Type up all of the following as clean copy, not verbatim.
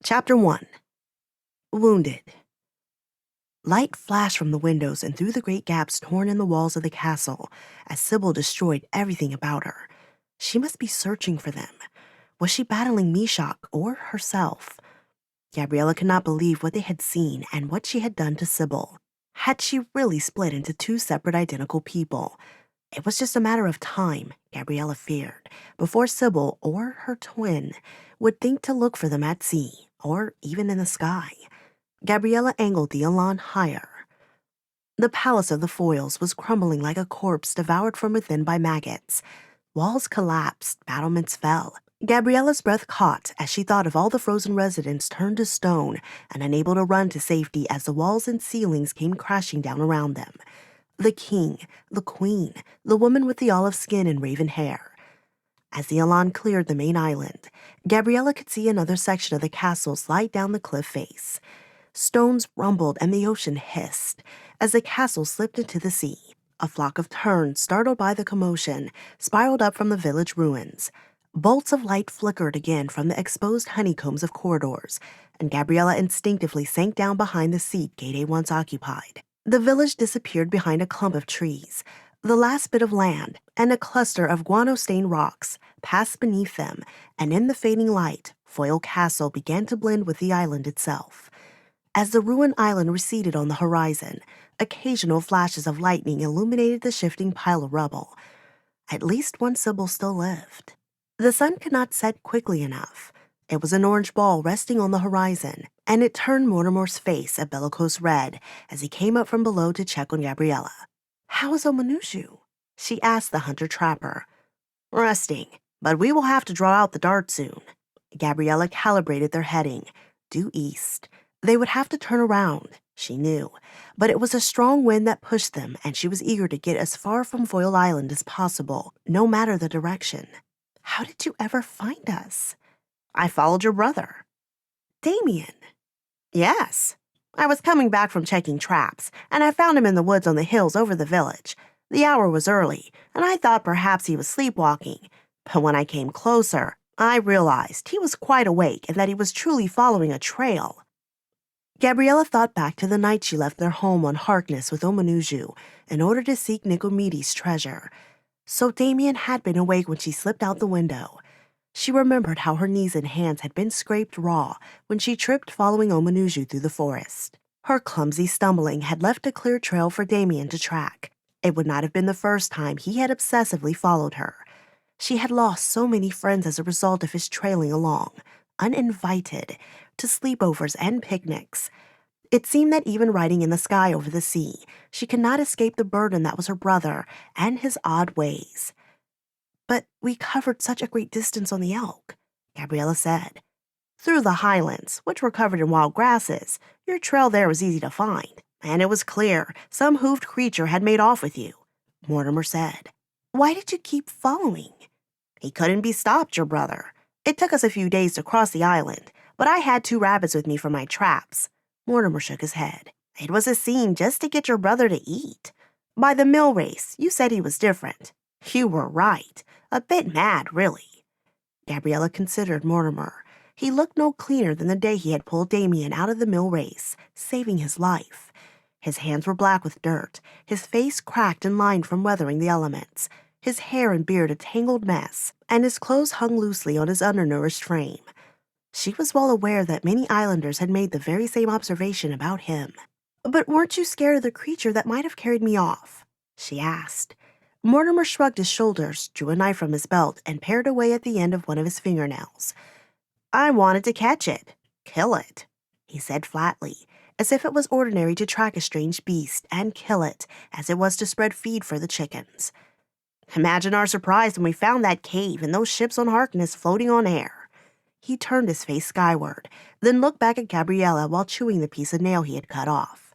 Chapter 1. Wounded. Light flashed from the windows and through the great gaps torn in the walls of the castle as Sybil destroyed everything about her. She must be searching for them. Was she battling Meshach or herself? Gabriella could not believe what they had seen and what she had done to Sybil. Had she really split into two separate identical people? It was just a matter of time, Gabriella feared, before Sybil or her twin would think to look for them at sea or even in the sky. Gabriella angled the Elawn higher. The palace of the Foils was crumbling like a corpse devoured from within by maggots. Walls collapsed, battlements fell. Gabriella's breath caught as she thought of all the frozen residents turned to stone and unable to run to safety as the walls and ceilings came crashing down around them. The king, the queen, the woman with the olive skin and raven hair. As the Elawn cleared the main island, Gabriella could see another section of the castle slide down the cliff face. Stones rumbled and the ocean hissed as the castle slipped into the sea. A flock of terns, startled by the commotion, spiraled up from the village ruins. Bolts of light flickered again from the exposed honeycombs of corridors, and Gabriella instinctively sank down behind the seat Gade once occupied. The village disappeared behind a clump of trees. The last bit of land and a cluster of guano-stained rocks passed beneath them, and in the fading light, Foil Castle began to blend with the island itself. As the ruined island receded on the horizon, occasional flashes of lightning illuminated the shifting pile of rubble. At least one Sybil still lived. The sun could not set quickly enough. It was an orange ball resting on the horizon, and it turned Mortimer's face a bellicose red as he came up from below to check on Gabriella. "How is Omanushu?" she asked the hunter-trapper. "Resting, but we will have to draw out the dart soon." Gabriella calibrated their heading, due east. They would have to turn around, she knew, but it was a strong wind that pushed them, and she was eager to get as far from Foil Island as possible, no matter the direction. "How did you ever find us?" "I followed your brother." "Dameon?" "Yes. I was coming back from checking traps, and I found him in the woods on the hills over the village. The hour was early, and I thought perhaps he was sleepwalking. But when I came closer, I realized he was quite awake and that he was truly following a trail." Gabriella thought back to the night she left their home on Harkness with Omanushu in order to seek Nicomedes' treasure. So Dameon had been awake when she slipped out the window. She remembered how her knees and hands had been scraped raw when she tripped following Omanushu through the forest. Her clumsy stumbling had left a clear trail for Dameon to track. It would not have been the first time he had obsessively followed her. She had lost so many friends as a result of his trailing along, uninvited, to sleepovers and picnics. It seemed that even riding in the sky over the sea, she could not escape the burden that was her brother and his odd ways. "But we covered such a great distance on the elk," Gabriella said. "Through the highlands, which were covered in wild grasses. Your trail there was easy to find, and it was clear some hoofed creature had made off with you," Mortimer said. "Why did you keep following?" "He couldn't be stopped, your brother. It took us a few days to cross the island, but I had 2 rabbits with me for my traps." Mortimer shook his head. "It was a scene just to get your brother to eat. By the mill race, you said he was different. You were right. A bit mad, really." Gabriella considered Mortimer. He looked no cleaner than the day he had pulled Dameon out of the mill race, saving his life. His hands were black with dirt, his face cracked and lined from weathering the elements, his hair and beard a tangled mess, and his clothes hung loosely on his undernourished frame. She was well aware that many islanders had made the very same observation about him. "But weren't you scared of the creature that might have carried me off?" she asked. Mortimer shrugged his shoulders, drew a knife from his belt, and pared away at the end of one of his fingernails. "I wanted to catch it, kill it," he said flatly, as if it was ordinary to track a strange beast and kill it, as it was to spread feed for the chickens. "Imagine our surprise when we found that cave and those ships on Harkness floating on air." He turned his face skyward, then looked back at Gabriella while chewing the piece of nail he had cut off.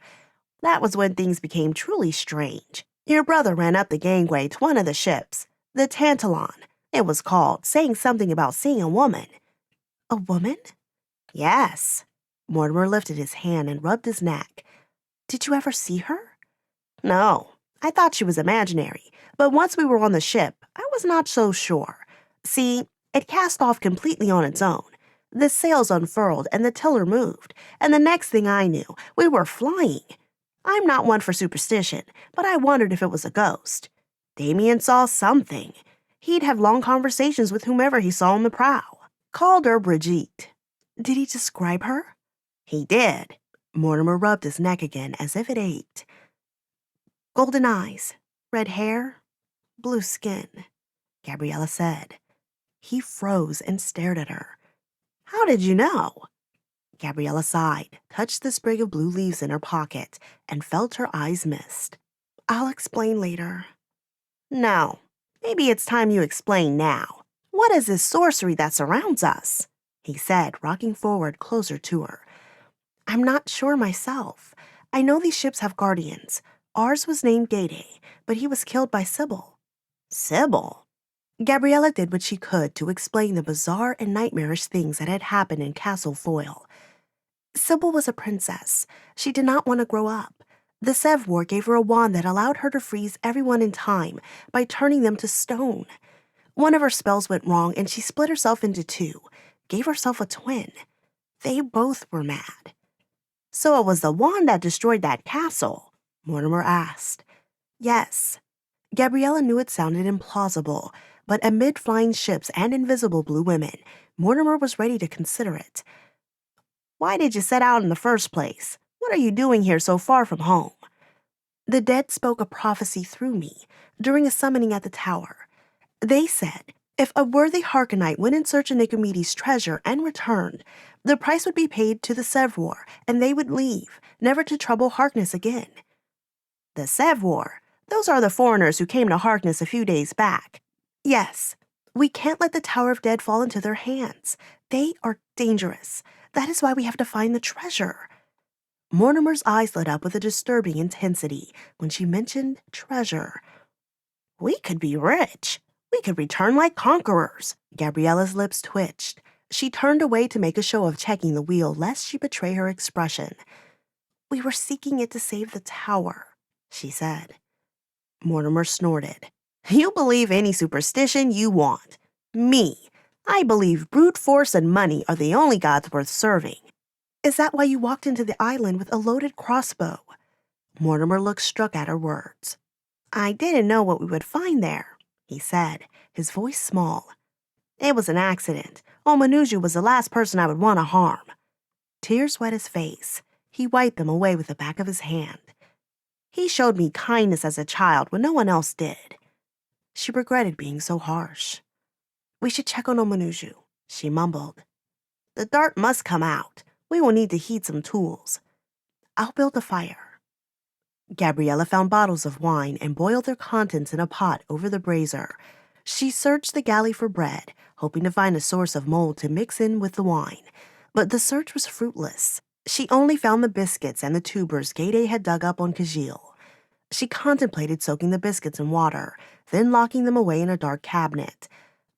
"That was when things became truly strange. Your brother ran up the gangway to one of the ships, the Tantalon, it was called, saying something about seeing a woman." "A woman?" "Yes." Mortimer lifted his hand and rubbed his neck. "Did you ever see her?" "No. I thought she was imaginary, but once we were on the ship, I was not so sure. See, it cast off completely on its own. The sails unfurled and the tiller moved, and the next thing I knew, we were flying. I'm not one for superstition, but I wondered if it was a ghost. Dameon saw something. He'd have long conversations with whomever he saw on the prow. Called her Brigitte. Did he describe her? He did. Mortimer rubbed his neck again as if it ached. Golden eyes, red hair, blue skin, Gabriella said. He froze and stared at her. How did you know? Gabriella sighed, touched the sprig of blue leaves in her pocket, and felt her eyes mist. I'll explain later. No, maybe it's time you explain now. What is this sorcery that surrounds us? He said, rocking forward closer to her. I'm not sure myself. I know these ships have guardians. Ours was named Gade, but he was killed by Sybil. Sybil? Gabriella did what she could to explain the bizarre and nightmarish things that had happened in Castle Foyle. Sybil was a princess. She did not want to grow up. The Sevwar gave her a wand that allowed her to freeze everyone in time by turning them to stone. One of her spells went wrong and she split herself into two, gave herself a twin. They both were mad. So it was the wand that destroyed that castle? Mortimer asked. Yes. Gabriella knew it sounded implausible, but amid flying ships and invisible blue women, Mortimer was ready to consider it. Why did you set out in the first place? What are you doing here so far from home? The dead spoke a prophecy through me during a summoning at the tower. They said, if a worthy Harkonite went in search of Nicomedes' treasure and returned, the price would be paid to the Sevwar, and they would leave, never to trouble Harkness again. The Sevwar? Those are the foreigners who came to Harkness a few days back. Yes, we can't let the Tower of Dead fall into their hands. They are dangerous. That is why we have to find the treasure. Mortimer's eyes lit up with a disturbing intensity when she mentioned treasure. We could be rich. We could return like conquerors. Gabriella's lips twitched. She turned away to make a show of checking the wheel lest she betray her expression. We were seeking it to save the tower, she said. Mortimer snorted. You believe any superstition you want. Me, I believe brute force and money are the only gods worth serving. Is that why you walked into the island with a loaded crossbow? Mortimer looked struck at her words. I didn't know what we would find there, he said, his voice small. It was an accident. Omanuju was the last person I would want to harm. Tears wet his face. He wiped them away with the back of his hand. He showed me kindness as a child when no one else did. She regretted being so harsh. We should check on Omanuju, she mumbled. The dart must come out. We will need to heat some tools. I'll build a fire. Gabriella found bottles of wine and boiled their contents in a pot over the brazier. She searched the galley for bread, hoping to find a source of mold to mix in with the wine. But the search was fruitless. She only found the biscuits and the tubers Gade had dug up on Kajil. She contemplated soaking the biscuits in water, then locking them away in a dark cabinet.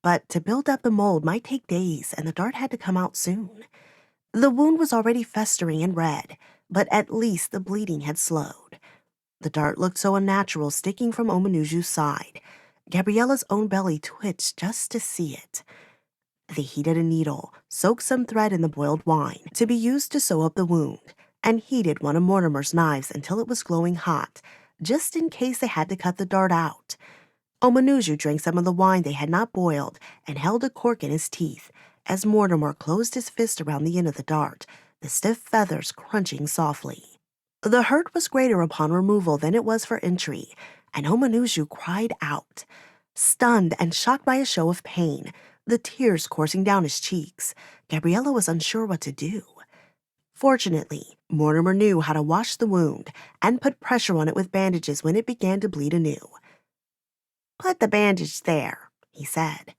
But to build up the mold might take days, and the dart had to come out soon. The wound was already festering and red, but at least the bleeding had slowed. The dart looked so unnatural sticking from Omanuju's side. Gabriella's own belly twitched just to see it. They heated a needle, soaked some thread in the boiled wine to be used to sew up the wound, and heated one of Mortimer's knives until it was glowing hot, just in case they had to cut the dart out. Omanuju drank some of the wine they had not boiled and held a cork in his teeth as Mortimer closed his fist around the end of the dart, the stiff feathers crunching softly. The hurt was greater upon removal than it was for entry, and Omanuju cried out. Stunned and shocked by a show of pain, the tears coursing down his cheeks, Gabriella was unsure what to do. Fortunately, Mortimer knew how to wash the wound and put pressure on it with bandages when it began to bleed anew. Put the bandage there, he said.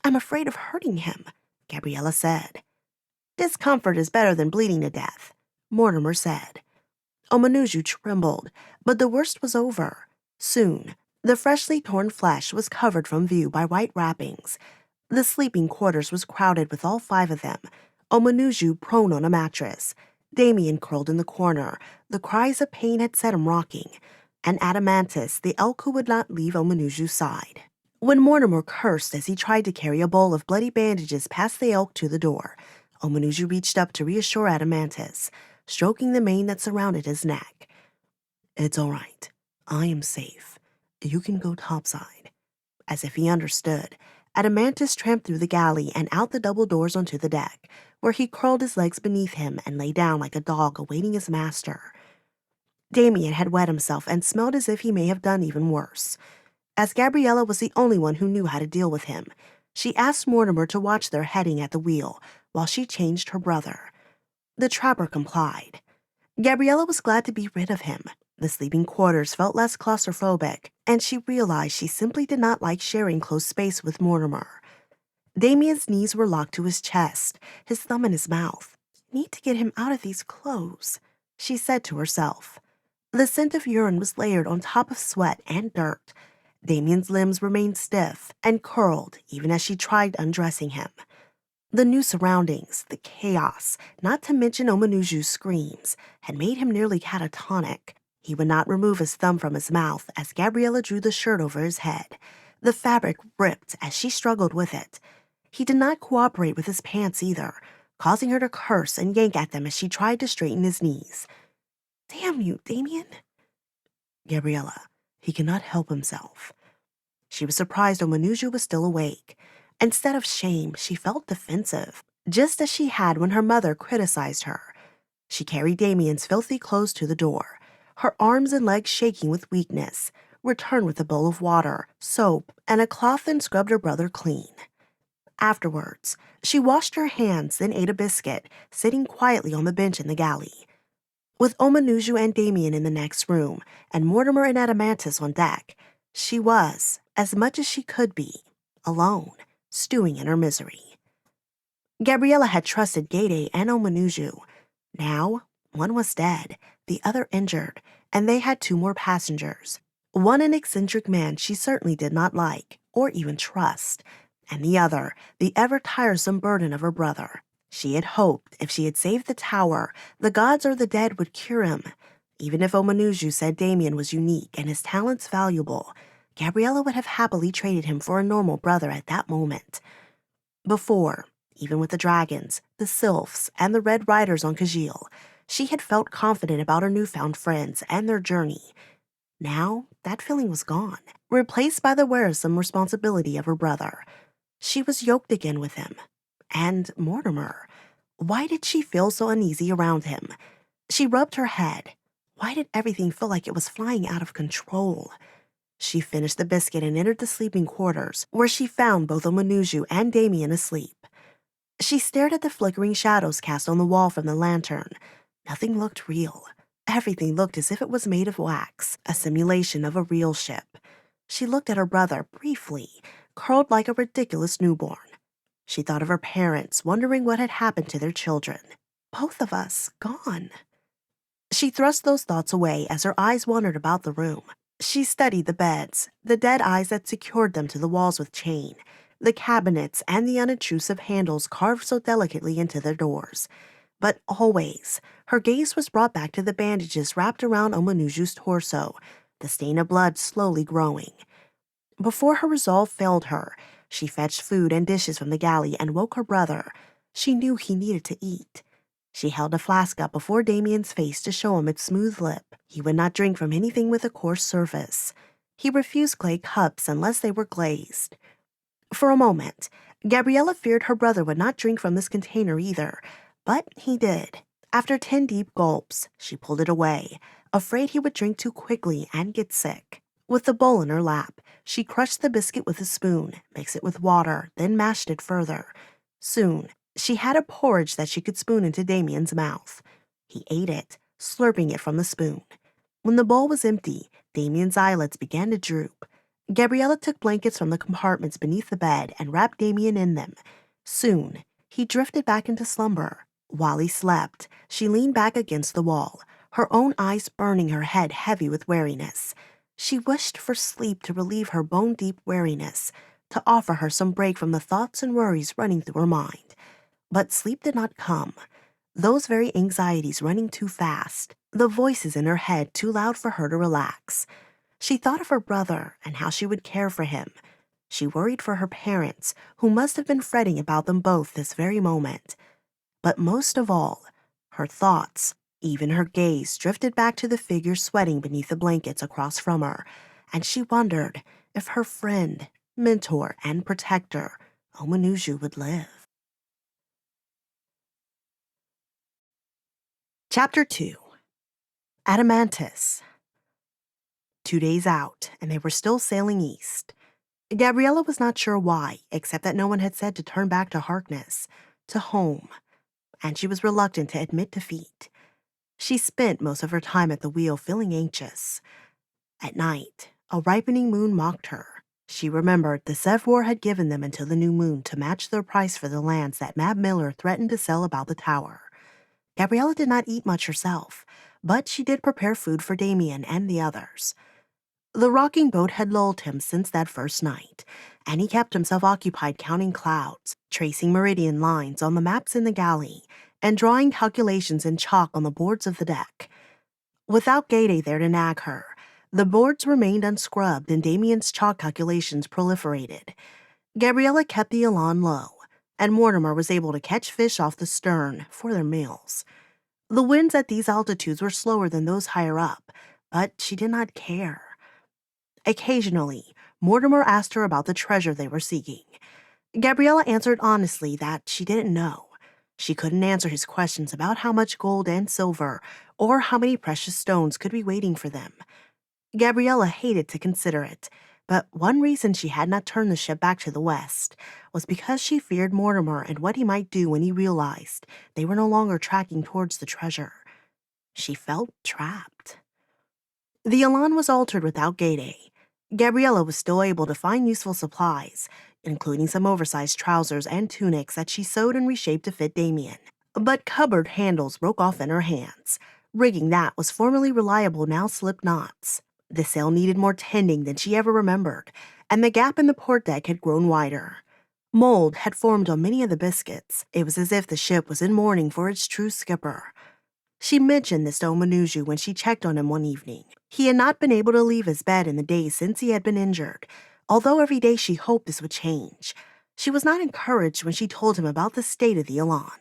I'm afraid of hurting him, Gabriella said. Discomfort is better than bleeding to death, Mortimer said. Omanuju trembled, but the worst was over. Soon, the freshly torn flesh was covered from view by white wrappings. The sleeping quarters was crowded with all 5 of them, Omanuju prone on a mattress, Dameon curled in the corner. The cries of pain had set him rocking, and Adamantus, the elk who would not leave Omanuju's side. When Mortimer cursed as he tried to carry a bowl of bloody bandages past the elk to the door, Omanuju reached up to reassure Adamantis, stroking the mane that surrounded his neck. It's all right. I am safe. You can go topside. As if he understood, Adamantis tramped through the galley and out the double doors onto the deck, where he curled his legs beneath him and lay down like a dog awaiting his master. Dameon had wet himself and smelled as if he may have done even worse. As Gabriella was the only one who knew how to deal with him, she asked Mortimer to watch their heading at the wheel while she changed her brother. The trapper complied. Gabriella was glad to be rid of him. The sleeping quarters felt less claustrophobic, and she realized she simply did not like sharing close space with Mortimer. Dameon's knees were locked to his chest, his thumb in his mouth. Need to get him out of these clothes, she said to herself. The scent of urine was layered on top of sweat and dirt. Dameon's limbs remained stiff and curled even as she tried undressing him. The new surroundings, the chaos, not to mention Omanuju's screams, had made him nearly catatonic. He would not remove his thumb from his mouth as Gabriella drew the shirt over his head. The fabric ripped as she struggled with it. He did not cooperate with his pants either, causing her to curse and yank at them as she tried to straighten his knees. Damn you, Dameon. Gabriella, he cannot help himself. She was surprised Omanuju was still awake. Instead of shame, she felt defensive, just as she had when her mother criticized her. She carried Dameon's filthy clothes to the door, her arms and legs shaking with weakness, returned with a bowl of water, soap, and a cloth and scrubbed her brother clean. Afterwards, she washed her hands, then ate a biscuit, sitting quietly on the bench in the galley. With Omanuju and Dameon in the next room, and Mortimer and Adamantis on deck, she was, as much as she could be, alone, stewing in her misery. Gabriella had trusted Gade and Omanuju. Now, one was dead, the other injured, and they had two more passengers. One an eccentric man she certainly did not like, or even trust, and the other, the ever-tiresome burden of her brother. She had hoped if she had saved the tower, the gods or the dead would cure him. Even if Omanuju said Dameon was unique and his talents valuable, Gabriella would have happily traded him for a normal brother at that moment. Before, even with the dragons, the sylphs, and the Red Riders on Kajil, she had felt confident about her newfound friends and their journey. Now, that feeling was gone, replaced by the wearisome responsibility of her brother. She was yoked again with him. And Mortimer. Why did she feel so uneasy around him? She rubbed her head. Why did everything feel like it was flying out of control? She finished the biscuit and entered the sleeping quarters, where she found both Omanuju and Dameon asleep. She stared at the flickering shadows cast on the wall from the lantern. Nothing looked real. Everything looked as if it was made of wax, a simulation of a real ship. She looked at her brother briefly, curled like a ridiculous newborn. She thought of her parents, wondering what had happened to their children. Both of us, gone. She thrust those thoughts away as her eyes wandered about the room. She studied the beds, the dead eyes that secured them to the walls with chain, the cabinets, and the unobtrusive handles carved so delicately into their doors. But always, her gaze was brought back to the bandages wrapped around Omanuju's torso, the stain of blood slowly growing. Before her resolve failed her, she fetched food and dishes from the galley and woke her brother. She knew he needed to eat. She held a flask up before Dameon's face to show him its smooth lip. He would not drink from anything with a coarse surface. He refused clay cups unless they were glazed. For a moment, Gabriella feared her brother would not drink from this container either, but he did. After 10 deep gulps, she pulled it away, afraid he would drink too quickly and get sick. With the bowl in her lap, she crushed the biscuit with a spoon, mixed it with water, then mashed it further. Soon, she had a porridge that she could spoon into Dameon's mouth. He ate it, slurping it from the spoon. When the bowl was empty, Dameon's eyelids began to droop. Gabriella took blankets from the compartments beneath the bed and wrapped Dameon in them. Soon, he drifted back into slumber. While he slept, she leaned back against the wall, her own eyes burning, her head heavy with weariness. She wished for sleep to relieve her bone-deep weariness, to offer her some break from the thoughts and worries running through her mind. But sleep did not come. Those very anxieties running too fast, the voices in her head too loud for her to relax. She thought of her brother and how she would care for him. She worried for her parents, who must have been fretting about them both this very moment. But most of all, her thoughts, even her gaze, drifted back to the figure sweating beneath the blankets across from her, and she wondered if her friend, mentor, and protector, Omanuju, would live. Chapter 2. Adamantus. 2 days out, and they were still sailing east. Gabriella was not sure why, except that no one had said to turn back to Harkness, to home, and she was reluctant to admit defeat. She spent most of her time at the wheel feeling anxious. At night, a ripening moon mocked her. She remembered the Sevwar had given them until the new moon to match their price for the lands that Mab Miller threatened to sell about the tower. Gabriella did not eat much herself, but she did prepare food for Dameon and the others. The rocking boat had lulled him since that first night, and he kept himself occupied counting clouds, tracing meridian lines on the maps in the galley, and drawing calculations in chalk on the boards of the deck. Without Gade there to nag her, the boards remained unscrubbed and Dameon's chalk calculations proliferated. Gabriella kept the Elawn low, and Mortimer was able to catch fish off the stern for their meals. The winds at these altitudes were slower than those higher up, but she did not care. Occasionally, Mortimer asked her about the treasure they were seeking. Gabriella answered honestly that she didn't know. She couldn't answer his questions about how much gold and silver or how many precious stones could be waiting for them. Gabriella hated to consider it, but one reason she had not turned the ship back to the west was because she feared Mortimer and what he might do when he realized they were no longer tracking towards the treasure. She felt trapped. The Elawn was altered without Gade. Gabriella was still able to find useful supplies, including some oversized trousers and tunics that she sewed and reshaped to fit Dameon. But cupboard handles broke off in her hands. Rigging that was formerly reliable now slipped knots. The sail needed more tending than she ever remembered, and the gap in the port deck had grown wider. Mold had formed on many of the biscuits. It was as if the ship was in mourning for its true skipper. She mentioned this to Omanuju when she checked on him one evening. He had not been able to leave his bed in the days since he had been injured, although every day she hoped this would change. She was not encouraged when she told him about the state of the Elawn.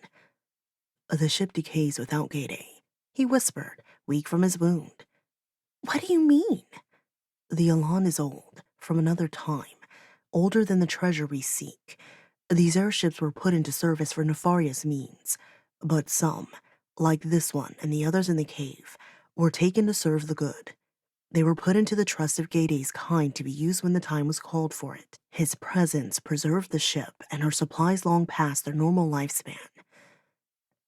"The ship decays without Gade," he whispered, weak from his wound. "What do you mean?" "The Elawn is old, from another time, older than the treasure we seek. These airships were put into service for nefarious means, but some, like this one and the others in the cave, were taken to serve the good. They were put into the trust of Gade's kind to be used when the time was called for it. His presence preserved the ship and her supplies long past their normal lifespan."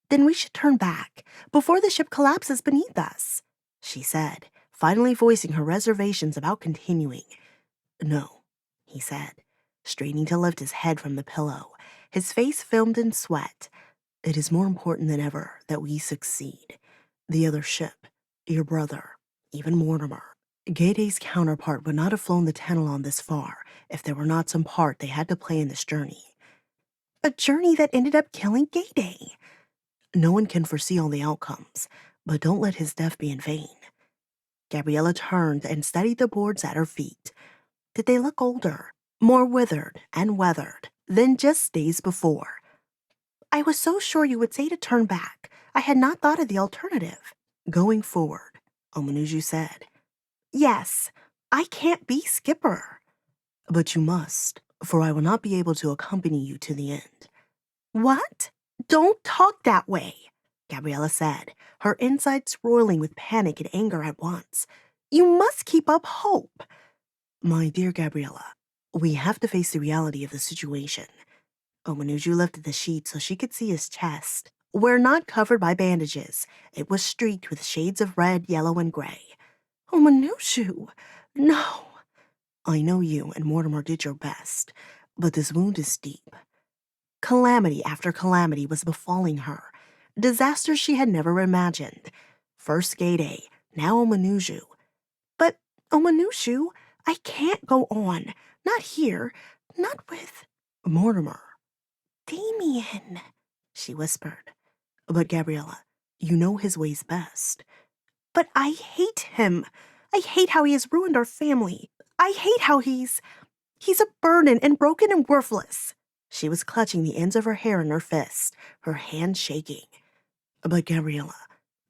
"Then we should turn back, before the ship collapses beneath us," she said, finally voicing her reservations about continuing. "No," he said, straining to lift his head from the pillow, his face filmed in sweat. "It is more important than ever that we succeed. The other ship, your brother, even Mortimer. Gade's counterpart would not have flown the Tenelon this far if there were not some part they had to play in this journey." "A journey that ended up killing Gade." "No one can foresee all the outcomes, but don't let his death be in vain." Gabriella turned and studied the boards at her feet. Did they look older, more withered and weathered than just days before? "I was so sure you would say to turn back. I had not thought of the alternative." "Going forward," Omanuju said. "Yes, I can't be skipper." "But you must, for I will not be able to accompany you to the end." "What? Don't talk that way," Gabriella said, her insides roiling with panic and anger at once. "You must keep up hope." "My dear Gabriella, we have to face the reality of the situation." Omanuju lifted the sheet so she could see his chest. Where not covered by bandages, it was streaked with shades of red, yellow, and gray. "Omanuju, no." "I know you and Mortimer did your best, but this wound is deep." Calamity after calamity was befalling her, disasters she had never imagined. First Gade, now Omanuju. "But, Omanuju, I can't go on. Not here. Not with Mortimer." Dameon," she whispered. "But Gabriella, you know his ways best." "But I hate him. I hate how he has ruined our family. I hate how he's a burden and broken and worthless." She was clutching the ends of her hair in her fists, her hands shaking. But Gabriella,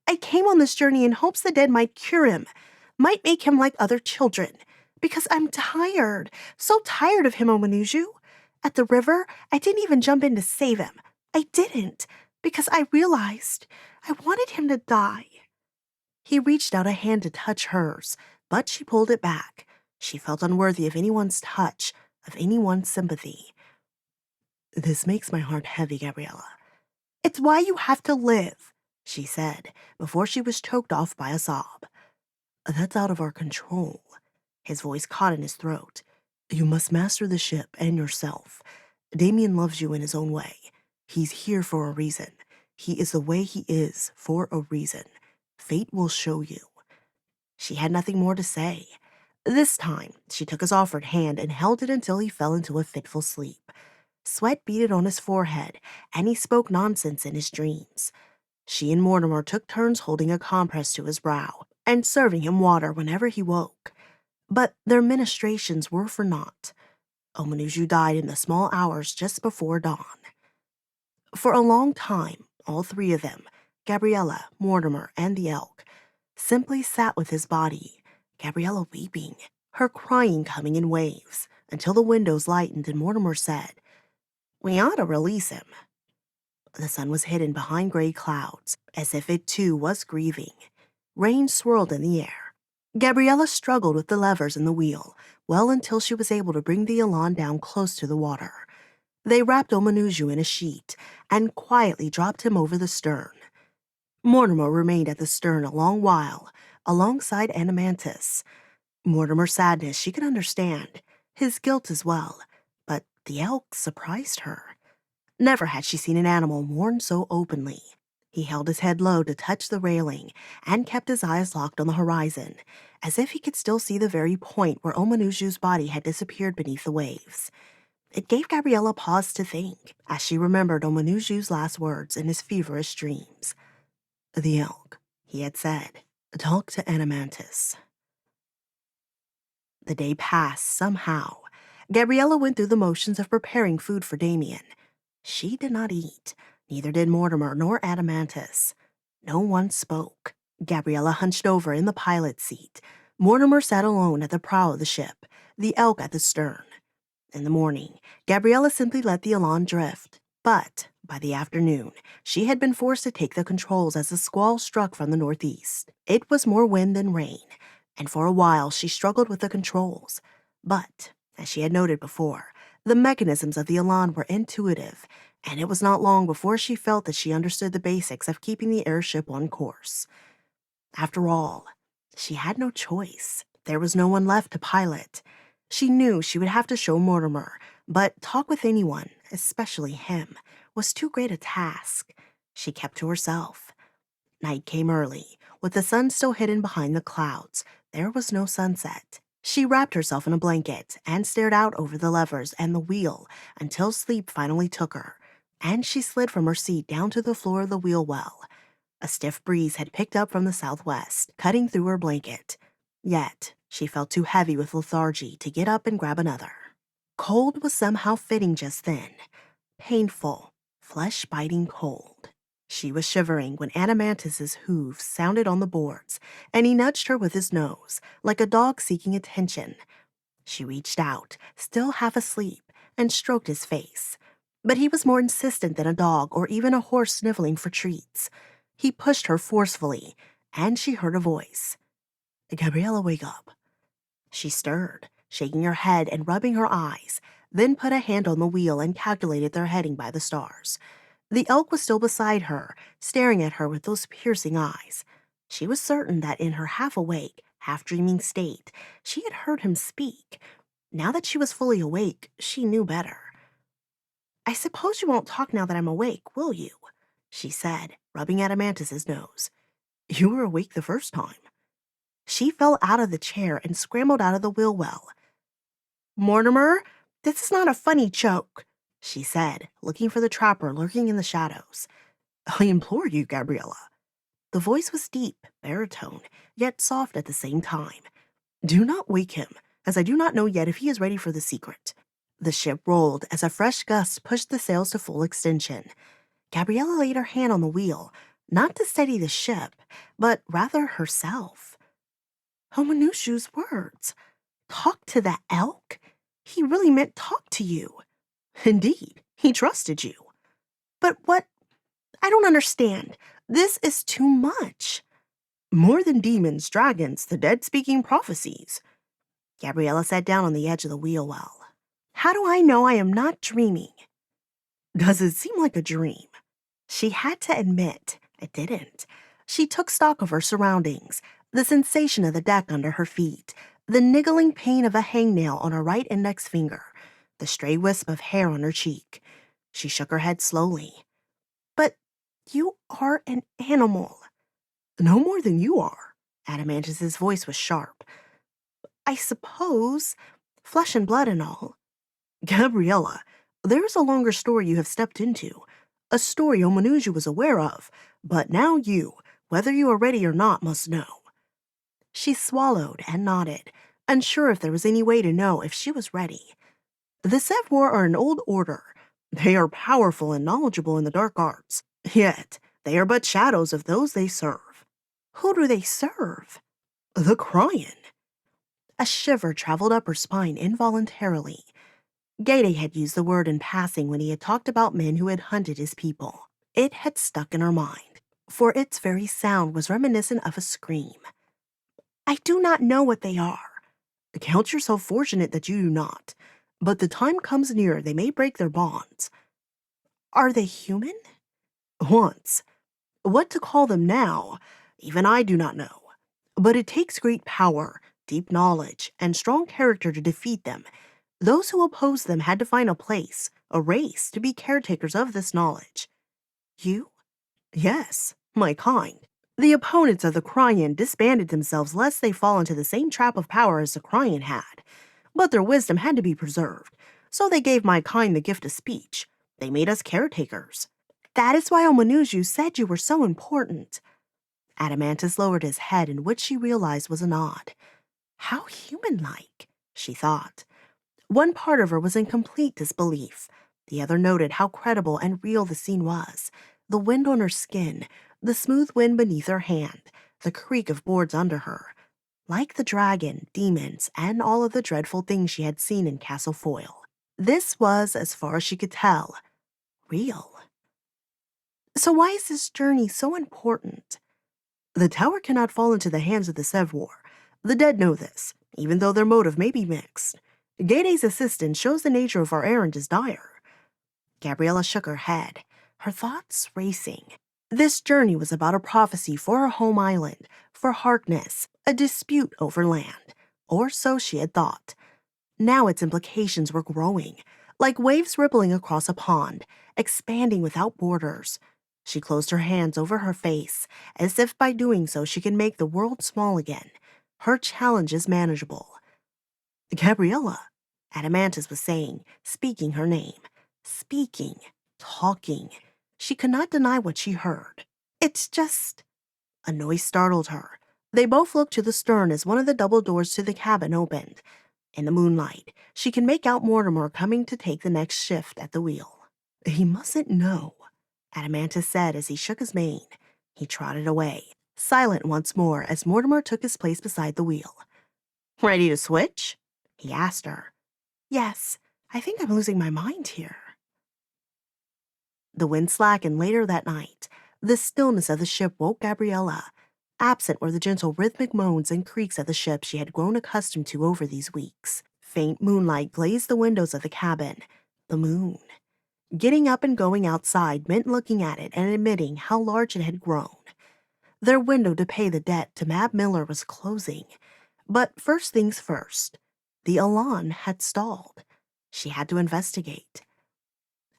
I came on this journey in hopes the dead might cure him, might make him like other children. Because I'm tired, so tired of him, Omanuju. At the river, I didn't even jump in to save him. I didn't, because I realized I wanted him to die. He reached out a hand to touch hers, but she pulled it back. She felt unworthy of anyone's touch, of anyone's sympathy. this makes my heart heavy, Gabriella. It's why you have to live, she said, before she was choked off by a sob. That's out of our control. His voice caught in his throat. You must master the ship and yourself. Dameon loves you in his own way. He's here for a reason. He is the way he is for a reason. Fate will show you. She had nothing more to say. This time, she took his offered hand and held it until he fell into a fitful sleep. Sweat beaded on his forehead, and he spoke nonsense in his dreams. She and Mortimer took turns holding a compress to his brow and serving him water whenever he woke. But their ministrations were for naught. Omanuju died in the small hours just before dawn. For a long time, all three of them, Gabriella, Mortimer, and the elk, simply sat with his body, Gabriella weeping, her crying coming in waves, until the windows lightened and Mortimer said, "We ought to release him." The sun was hidden behind gray clouds, as if it too was grieving. Rain swirled in the air. Gabriella struggled with the levers and the wheel, well until she was able to bring the Elawn down close to the water. They wrapped Omanuju in a sheet and quietly dropped him over the stern. Mortimer remained at the stern a long while, alongside Animantis. Mortimer's sadness she could understand, his guilt as well, but the elk surprised her. Never had she seen an animal mourn so openly. He held his head low to touch the railing and kept his eyes locked on the horizon, as if he could still see the very point where Omanuju's body had disappeared beneath the waves. It gave Gabriella pause to think, as she remembered Omanuju's last words in his feverish dreams. The elk, He had said. talk to Animantis. The day passed somehow. Gabriella went through the motions of preparing food for Dameon. She did not eat, neither did Mortimer nor Adamantus. No one spoke. Gabriella hunched over in the pilot's seat. Mortimer sat alone at the prow of the ship, the elk at the stern. In the morning, Gabriella simply let the Elawn drift, but by the afternoon, she had been forced to take the controls as a squall struck from the northeast. It was more wind than rain, and for a while she struggled with the controls. But, as she had noted before, the mechanisms of the Elawn were intuitive, and it was not long before she felt that she understood the basics of keeping the airship on course. After all, she had no choice. There was no one left to pilot. She knew she would have to show Mortimer, but talk with anyone, especially him, was too great a task. She kept to herself. Night came early, with the sun still hidden behind the clouds. There was no sunset. She wrapped herself in a blanket and stared out over the levers and the wheel until sleep finally took her, and she slid from her seat down to the floor of the wheel well. A stiff breeze had picked up from the southwest, cutting through her blanket. Yet, she felt too heavy with lethargy to get up and grab another. Cold was somehow fitting just then. Painful, flesh-biting cold. She was shivering when Adamantus's hooves sounded on the boards, and he nudged her with his nose, like a dog seeking attention. She reached out, still half asleep, and stroked his face. But he was more insistent than a dog or even a horse sniveling for treats. He pushed her forcefully, and she heard a voice. Gabriella, wake up. She stirred, shaking her head and rubbing her eyes, then put a hand on the wheel and calculated their heading by the stars. The elk was still beside her, staring at her with those piercing eyes. She was certain that in her half-awake, half-dreaming state, she had heard him speak. Now that she was fully awake, she knew better. "I suppose you won't talk now that I'm awake, will you?" she said, rubbing Adamantus's nose. You were awake the first time. She fell out of the chair and scrambled out of the wheel well. "Mortimer, this is not a funny joke," she said, looking for the trapper lurking in the shadows. I implore you, Gabriella. The voice was deep, baritone, yet soft at the same time. Do not wake him, as I do not know yet if he is ready for the secret. The ship rolled as a fresh gust pushed the sails to full extension. Gabriella laid her hand on the wheel, not to steady the ship, but rather herself. Homanushu's words. Talk to the elk? He really meant talk to you. Indeed, he trusted you. But what? I don't understand. This is too much. More than demons, dragons, the dead speaking prophecies. Gabriella sat down on the edge of the wheel well. How do I know I am not dreaming? Does it seem like a dream? She had to admit it didn't. She took stock of her surroundings, the sensation of the deck under her feet, the niggling pain of a hangnail on her right index finger, the stray wisp of hair on her cheek. She shook her head slowly. But you are an animal. No more than you are. Adamantus's voice was sharp. I suppose, flesh and blood and all. Gabriella, there is a longer story you have stepped into, a story Omanuju was aware of, but now you, whether you are ready or not, must know. She swallowed and nodded, unsure if there was any way to know if she was ready. The Sevwar are an old order. They are powerful and knowledgeable in the dark arts, yet they are but shadows of those they serve. Who do they serve? The Kryen. A shiver traveled up her spine involuntarily. Gade had used the word in passing when he had talked about men who had hunted his people. It had stuck in her mind, for its very sound was reminiscent of a scream. I do not know what they are. Count yourself fortunate that you do not, but the time comes near they may break their bonds. Are they human? Once. What to call them now, even I do not know. But it takes great power, deep knowledge, and strong character to defeat them. Those who opposed them had to find a place, a race, to be caretakers of this knowledge. You? Yes, my kind. The opponents of the Kryen disbanded themselves lest they fall into the same trap of power as the Kryen had. But their wisdom had to be preserved, so they gave my kind the gift of speech. They made us caretakers. That is why Omanuju said you were so important. Adamantus lowered his head in which she realized was a nod. How human-like, she thought. One part of her was in complete disbelief. The other noted how credible and real the scene was. The wind on her skin, the smooth wind beneath her hand, the creak of boards under her. Like the dragon, demons, and all of the dreadful things she had seen in Castle Foyle. This was, as far as she could tell, real. So why is this journey so important? The tower cannot fall into the hands of the Sevwar. The dead know this, even though their motive may be mixed. Gade's assistant shows the nature of our errand is dire. Gabriella shook her head, her thoughts racing. This journey was about a prophecy for her home island, for Harkness, a dispute over land, or so she had thought. Now its implications were growing, like waves rippling across a pond, expanding without borders. She closed her hands over her face, as if by doing so she could make the world small again, her challenges manageable. Gabriella, Adamantus was saying, speaking her name. Speaking, talking. She could not deny what she heard. It's just... A noise startled her. They both looked to the stern as one of the double doors to the cabin opened. In the moonlight, she could make out Mortimer coming to take the next shift at the wheel. He mustn't know, Adamantus said as he shook his mane. He trotted away, silent once more as Mortimer took his place beside the wheel. Ready to switch? He asked her. Yes, I think I'm losing my mind here. The wind slackened later that night. The stillness of the ship woke Gabriella. Absent were the gentle rhythmic moans and creaks of the ship she had grown accustomed to over these weeks. Faint moonlight glazed the windows of the cabin. The moon. Getting up and going outside meant looking at it and admitting how large it had grown. Their window to pay the debt to Mab Miller was closing. But first things first. The Elawn had stalled. She had to investigate.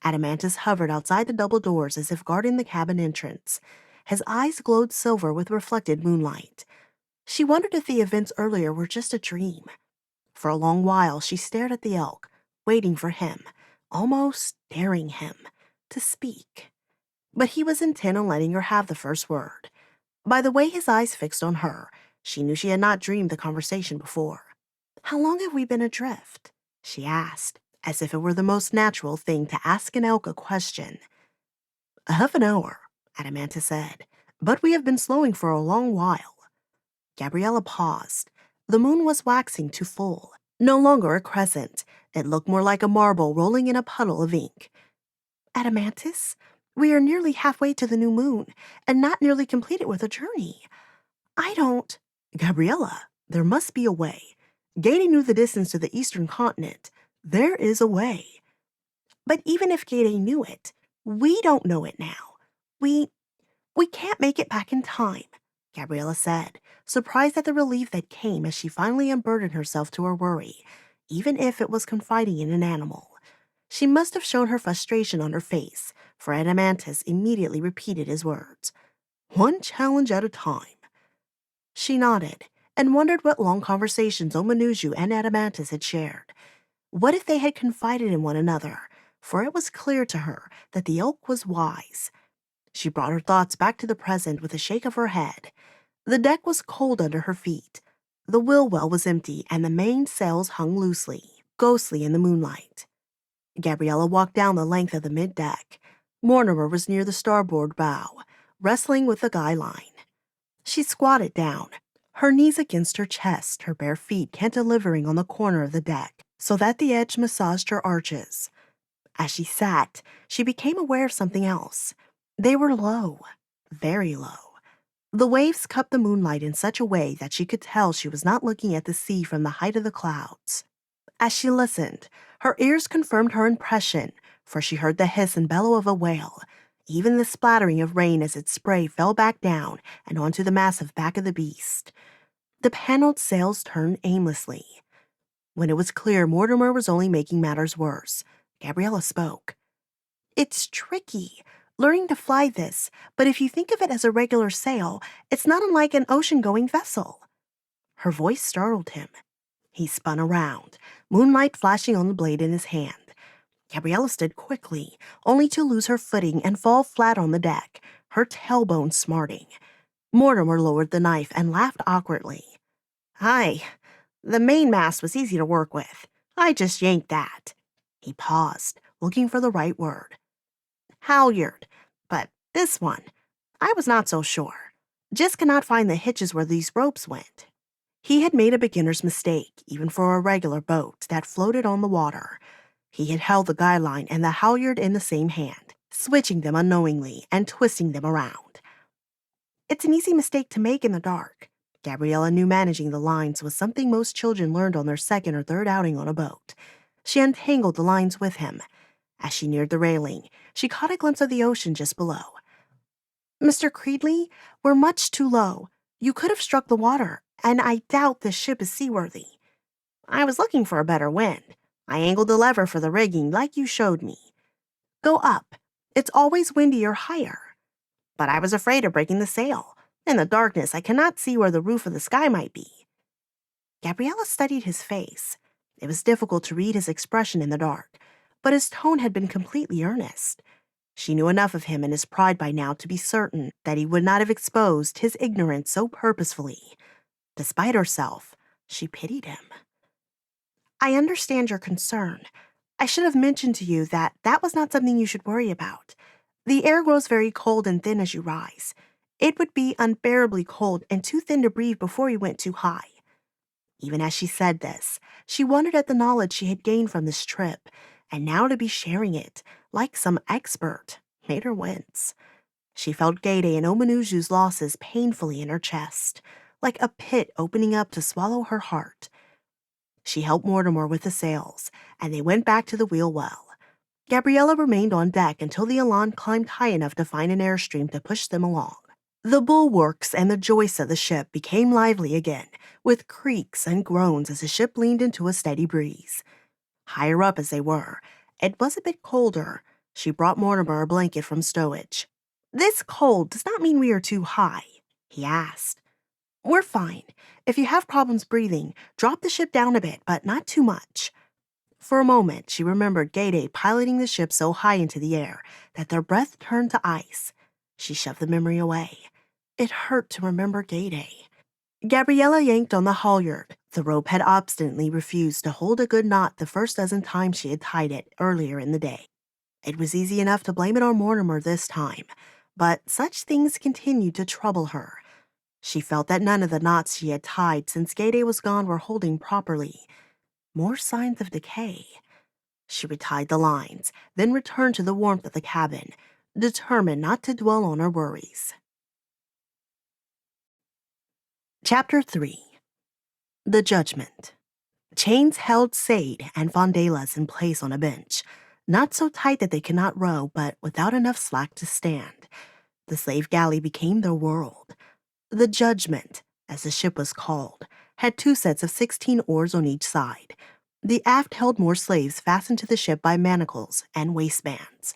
Adamantus hovered outside the double doors as if guarding the cabin entrance. His eyes glowed silver with reflected moonlight. She wondered if the events earlier were just a dream. For a long while she stared at the elk, waiting for him, almost daring him, to speak. But he was intent on letting her have the first word. By the way his eyes fixed on her, she knew she had not dreamed the conversation before. How long have we been adrift? She asked. as if it were the most natural thing to ask an elk a question. "Half an hour," Adamantis said, "but we have been slowing for a long while." Gabriella paused. The moon was waxing to full, no longer a crescent. It looked more like a marble rolling in a puddle of ink. "Adamantis, we are nearly halfway to the new moon, and not nearly completed with the journey. I don't—" "Gabriella, there must be a way. Gade knew the distance to the eastern continent. There is a way." "But even if Gade knew it, we don't know it now. We can't make it back in time," Gabriella said, surprised at the relief that came as she finally unburdened herself to her worry, even if it was confiding in an animal. She must have shown her frustration on her face, for Adamantis immediately repeated his words. "One challenge at a time." She nodded and wondered what long conversations Omanuju and Adamantis had shared. What if they had confided in one another? For it was clear to her that the elk was wise. She brought her thoughts back to the present with a shake of her head. The deck was cold under her feet. The wheel well was empty, and the main sails hung loosely, ghostly in the moonlight. Gabriella walked down the length of the mid-deck. Mortimer was near the starboard bow, wrestling with the guy line. She squatted down, her knees against her chest, her bare feet cantilevering on the corner of the deck, so that the edge massaged her arches. As she sat, she became aware of something else. They were low, very low. The waves cupped the moonlight in such a way that she could tell she was not looking at the sea from the height of the clouds. As she listened, her ears confirmed her impression, for she heard the hiss and bellow of a whale, even the splattering of rain as its spray fell back down and onto the massive back of the beast. The paneled sails turned aimlessly. When it was clear Mortimer was only making matters worse, Gabriella spoke. "It's tricky, learning to fly this, but if you think of it as a regular sail, it's not unlike an ocean-going vessel." Her voice startled him. He spun around, moonlight flashing on the blade in his hand. Gabriella stood quickly, only to lose her footing and fall flat on the deck, her tailbone smarting. Mortimer lowered the knife and laughed awkwardly. "Hi, the mainmast was easy to work with. I just yanked that." He paused, looking for the right word. "Halyard, but this one, I was not so sure. Just cannot find the hitches where these ropes went." He had made a beginner's mistake, even for a regular boat that floated on the water. He had held the guy line and the halyard in the same hand, switching them unknowingly and twisting them around. It's an easy mistake to make in the dark. Gabriella knew managing the lines was something most children learned on their second or third outing on a boat. She untangled the lines with him. As she neared the railing, she caught a glimpse of the ocean just below. "Mr. Creedley, we're much too low. You could have struck the water, and I doubt this ship is seaworthy." "I was looking for a better wind. I angled the lever for the rigging like you showed me." "Go up. It's always windy or higher." "But I was afraid of breaking the sail. In the darkness, I cannot see where the roof of the sky might be." Gabriella studied his face. It was difficult to read his expression in the dark, but his tone had been completely earnest. She knew enough of him and his pride by now to be certain that he would not have exposed his ignorance so purposefully. Despite herself, she pitied him. "I understand your concern. I should have mentioned to you that that was not something you should worry about. The air grows very cold and thin as you rise. It would be unbearably cold and too thin to breathe before you went too high." Even as she said this, she wondered at the knowledge she had gained from this trip, and now to be sharing it, like some expert, made her wince. She felt Gade and Omanuju's losses painfully in her chest, like a pit opening up to swallow her heart. She helped Mortimer with the sails, and they went back to the wheel well. Gabriella remained on deck until the Elawn climbed high enough to find an airstream to push them along. The bulwarks and the joists of the ship became lively again, with creaks and groans as the ship leaned into a steady breeze. Higher up as they were, it was a bit colder. She brought Mortimer a blanket from stowage. "This cold does not mean we are too high?" he asked. "We're fine. If you have problems breathing, drop the ship down a bit, but not too much." For a moment, she remembered Gade piloting the ship so high into the air that their breath turned to ice. She shoved the memory away. It hurt to remember Gade. Gabriella yanked on the halyard, The rope had obstinately refused to hold a good knot the first dozen times she had tied it earlier in the day. It was easy enough to blame it on Mortimer this time, but such things continued to trouble her. She felt that none of the knots she had tied since Gayday was gone were holding properly. More signs of decay. She retied the lines, then returned to the warmth of the cabin, determined not to dwell on her worries. Chapter 3. The Judgment. Chains held Sade and Vondalas in place on a bench, not so tight that they could not row, but without enough slack to stand. The slave galley became their world. The Judgment, as the ship was called, had 2 sets of 16 oars on each side. The aft held more slaves fastened to the ship by manacles and waistbands.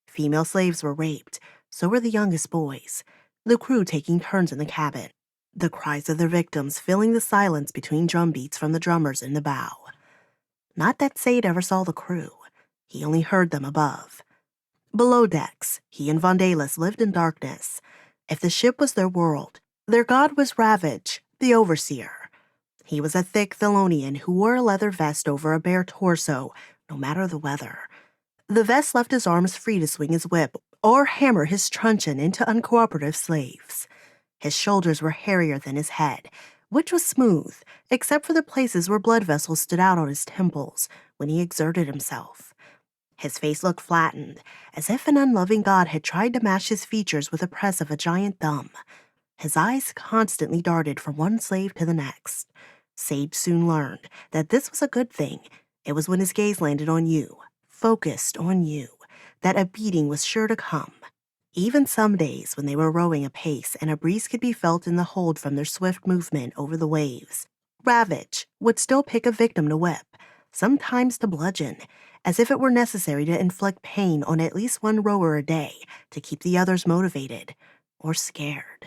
Female slaves were raped, so were the youngest boys, the crew taking turns in the cabin, the cries of their victims filling the silence between drum beats from the drummers in the bow. Not that Sade ever saw the crew. He only heard them above. Below decks, he and Vondalas lived in darkness. If the ship was their world, their god was Ravage, the overseer. He was a thick Thelonian who wore a leather vest over a bare torso, no matter the weather. The vest left his arms free to swing his whip or hammer his truncheon into uncooperative slaves. His shoulders were hairier than his head, which was smooth, except for the places where blood vessels stood out on his temples when he exerted himself. His face looked flattened, as if an unloving god had tried to match his features with the press of a giant thumb. His eyes constantly darted from one slave to the next. Sade soon learned that this was a good thing. It was when his gaze landed on you, focused on you, that a beating was sure to come. Even some days when they were rowing apace and a breeze could be felt in the hold from their swift movement over the waves, Ravage would still pick a victim to whip, sometimes to bludgeon, as if it were necessary to inflict pain on at least one rower a day to keep the others motivated or scared.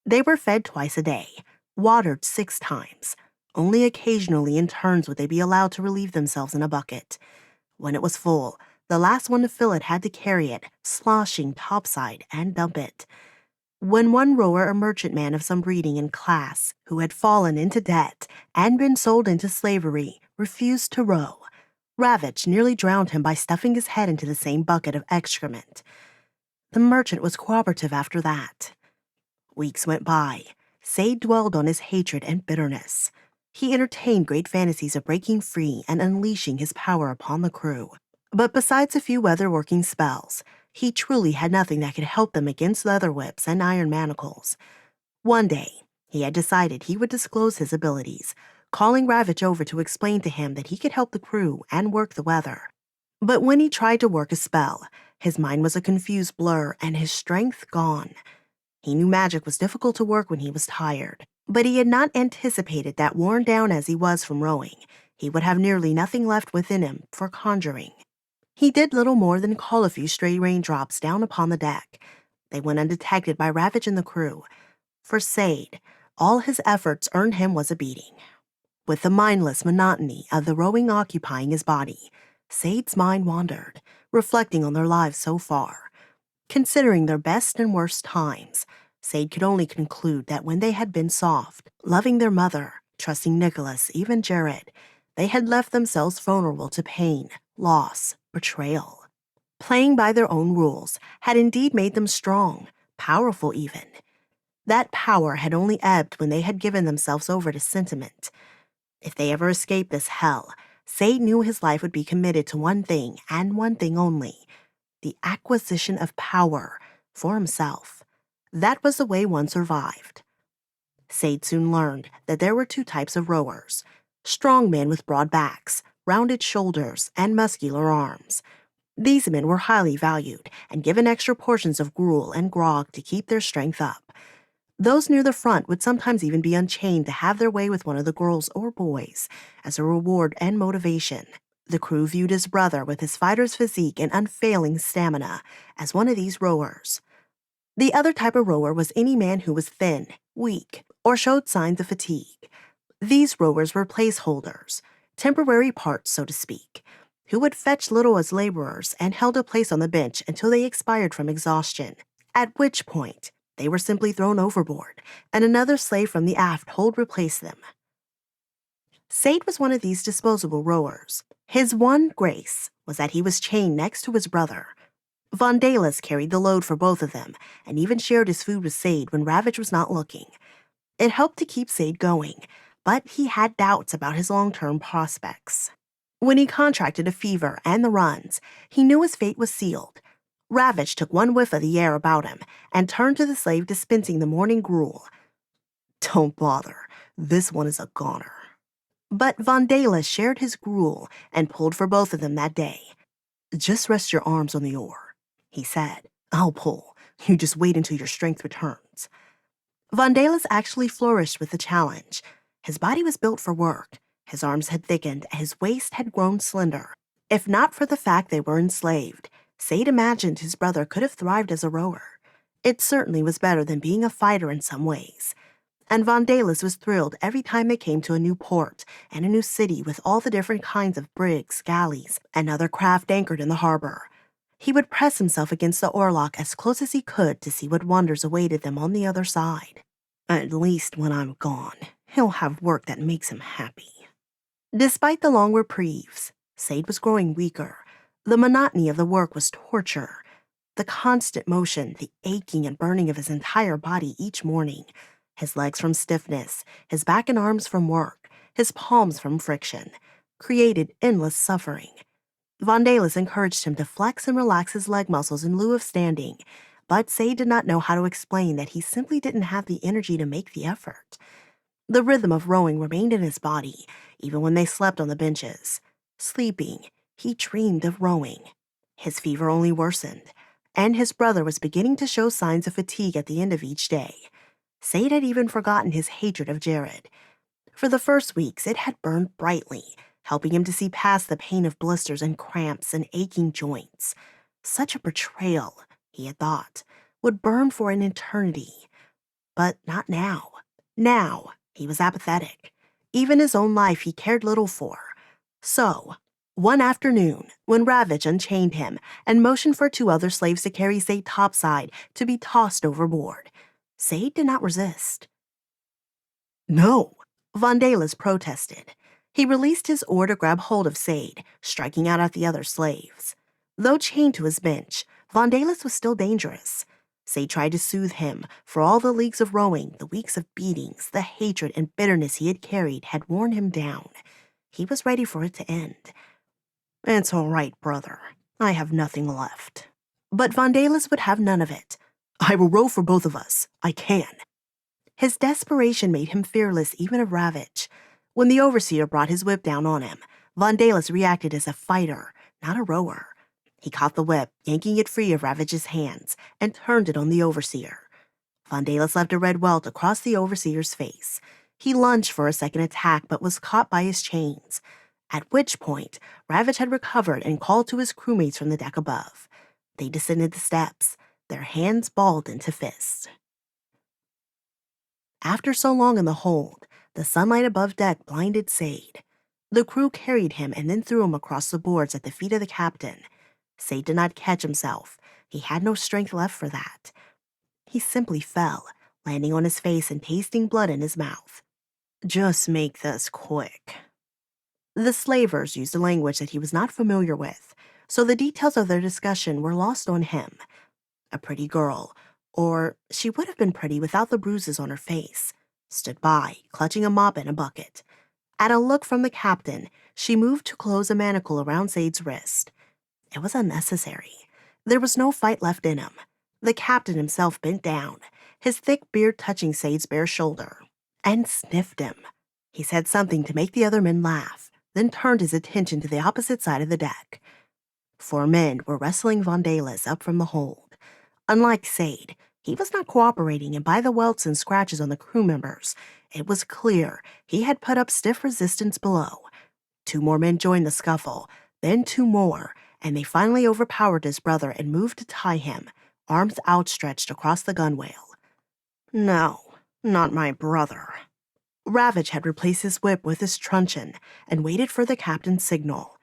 They were fed twice a day, watered 6 times. Only occasionally in turns would they be allowed to relieve themselves in a bucket. When it was full, the last one to fill it had to carry it, sloshing topside, and dump it. When one rower, a merchantman of some breeding and class, who had fallen into debt and been sold into slavery, refused to row, Ravage nearly drowned him by stuffing his head into the same bucket of excrement. The merchant was cooperative after that. Weeks went by. Sade dwelled on his hatred and bitterness. He entertained great fantasies of breaking free and unleashing his power upon the crew. But besides a few weather-working spells, he truly had nothing that could help them against leather whips and iron manacles. One day, he had decided he would disclose his abilities, calling Ravage over to explain to him that he could help the crew and work the weather. But when he tried to work a spell, his mind was a confused blur and his strength gone. He knew magic was difficult to work when he was tired, but he had not anticipated that, worn down as he was from rowing, he would have nearly nothing left within him for conjuring. He did little more than call a few stray raindrops down upon the deck. They went undetected by Ravage and the crew. For Sade, all his efforts earned him was a beating. With the mindless monotony of the rowing occupying his body, Sade's mind wandered, reflecting on their lives so far. Considering their best and worst times, Sade could only conclude that when they had been soft, loving their mother, trusting Nicholas, even Jared, they had left themselves vulnerable to pain, loss, betrayal. Playing by their own rules had indeed made them strong, powerful even. That power had only ebbed when they had given themselves over to sentiment. If they ever escaped this hell, Sade knew his life would be committed to one thing and one thing only: the acquisition of power for himself. That was the way one survived. Sade soon learned that there were 2 types of rowers: strong men with broad backs, rounded shoulders, and muscular arms. These men were highly valued and given extra portions of gruel and grog to keep their strength up. Those near the front would sometimes even be unchained to have their way with one of the girls or boys as a reward and motivation. The crew viewed his brother with his fighter's physique and unfailing stamina as one of these rowers. The other type of rower was any man who was thin, weak, or showed signs of fatigue. These rowers were placeholders, temporary parts, so to speak, who would fetch little as laborers and held a place on the bench until they expired from exhaustion, at which point they were simply thrown overboard, and another slave from the aft hold replaced them. Sade was one of these disposable rowers. His one grace was that he was chained next to his brother. Vandalis carried the load for both of them and even shared his food with Sade when Ravage was not looking. It helped to keep Sade going, but he had doubts about his long-term prospects. When he contracted a fever and the runs, he knew his fate was sealed. Ravage took one whiff of the air about him and turned to the slave dispensing the morning gruel. "Don't bother, this one is a goner." But Vandalis shared his gruel and pulled for both of them that day. "Just rest your arms on the oar," he said. "I'll pull. You just wait until your strength returns." Vandalis actually flourished with the challenge. His body was built for work. His arms had thickened, and his waist had grown slender. If not for the fact they were enslaved, Sade imagined his brother could have thrived as a rower. It certainly was better than being a fighter in some ways. And Vandalis was thrilled every time they came to a new port and a new city with all the different kinds of brigs, galleys, and other craft anchored in the harbor. He would press himself against the oarlock as close as he could to see what wonders awaited them on the other side. "At least when I'm gone, he'll have work that makes him happy." Despite the long reprieves, Sade was growing weaker. The monotony of the work was torture. The constant motion, the aching and burning of his entire body each morning, his legs from stiffness, his back and arms from work, his palms from friction, created endless suffering. Vandalis encouraged him to flex and relax his leg muscles in lieu of standing, but Sade did not know how to explain that he simply didn't have the energy to make the effort. The rhythm of rowing remained in his body, even when they slept on the benches. Sleeping, he dreamed of rowing. His fever only worsened, and his brother was beginning to show signs of fatigue at the end of each day. Sade had even forgotten his hatred of Jared. For the first weeks, it had burned brightly, helping him to see past the pain of blisters and cramps and aching joints. Such a betrayal, he had thought, would burn for an eternity. But not now. Now, he was apathetic. Even his own life he cared little for. So, one afternoon, when Ravage unchained him and motioned for two other slaves to carry Sade topside to be tossed overboard, Sade did not resist. "No," Vandalis protested. He released his oar to grab hold of Sade, striking out at the other slaves. Though chained to his bench, Vandalis was still dangerous. Sade tried to soothe him, for all the leagues of rowing, the weeks of beatings, the hatred and bitterness he had carried had worn him down. He was ready for it to end. "It's all right, brother. I have nothing left." But Vandalis would have none of it. "I will row for both of us. I can." His desperation made him fearless even of Ravage. When the overseer brought his whip down on him, Vandalis reacted as a fighter, not a rower. He caught the whip, yanking it free of Ravage's hands, and turned it on the overseer. Vandalis left a red welt across the overseer's face. He lunged for a second attack but was caught by his chains, at which point Ravage had recovered and called to his crewmates from the deck above. They descended the steps, their hands balled into fists. After so long in the hold, the sunlight above deck blinded Sade. The crew carried him and then threw him across the boards at the feet of the captain. Sade did not catch himself. He had no strength left for that. He simply fell, landing on his face and tasting blood in his mouth. "Just make this quick." The slavers used a language that he was not familiar with, so the details of their discussion were lost on him. A pretty girl, or she would have been pretty without the bruises on her face, stood by, clutching a mop and a bucket. At a look from the captain, she moved to close a manacle around Sade's wrist. It was unnecessary. There was no fight left in him. The captain himself bent down, his thick beard touching Sade's bare shoulder, and sniffed him. He said something to make the other men laugh, then turned his attention to the opposite side of the deck. 4 men were wrestling Vandalis up from the hold. Unlike Sade, he was not cooperating, and by the welts and scratches on the crew members, it was clear he had put up stiff resistance below. 2 more men joined the scuffle, then 2 more, and they finally overpowered his brother and moved to tie him, arms outstretched across the gunwale. "No, not my brother." Ravage had replaced his whip with his truncheon and waited for the captain's signal.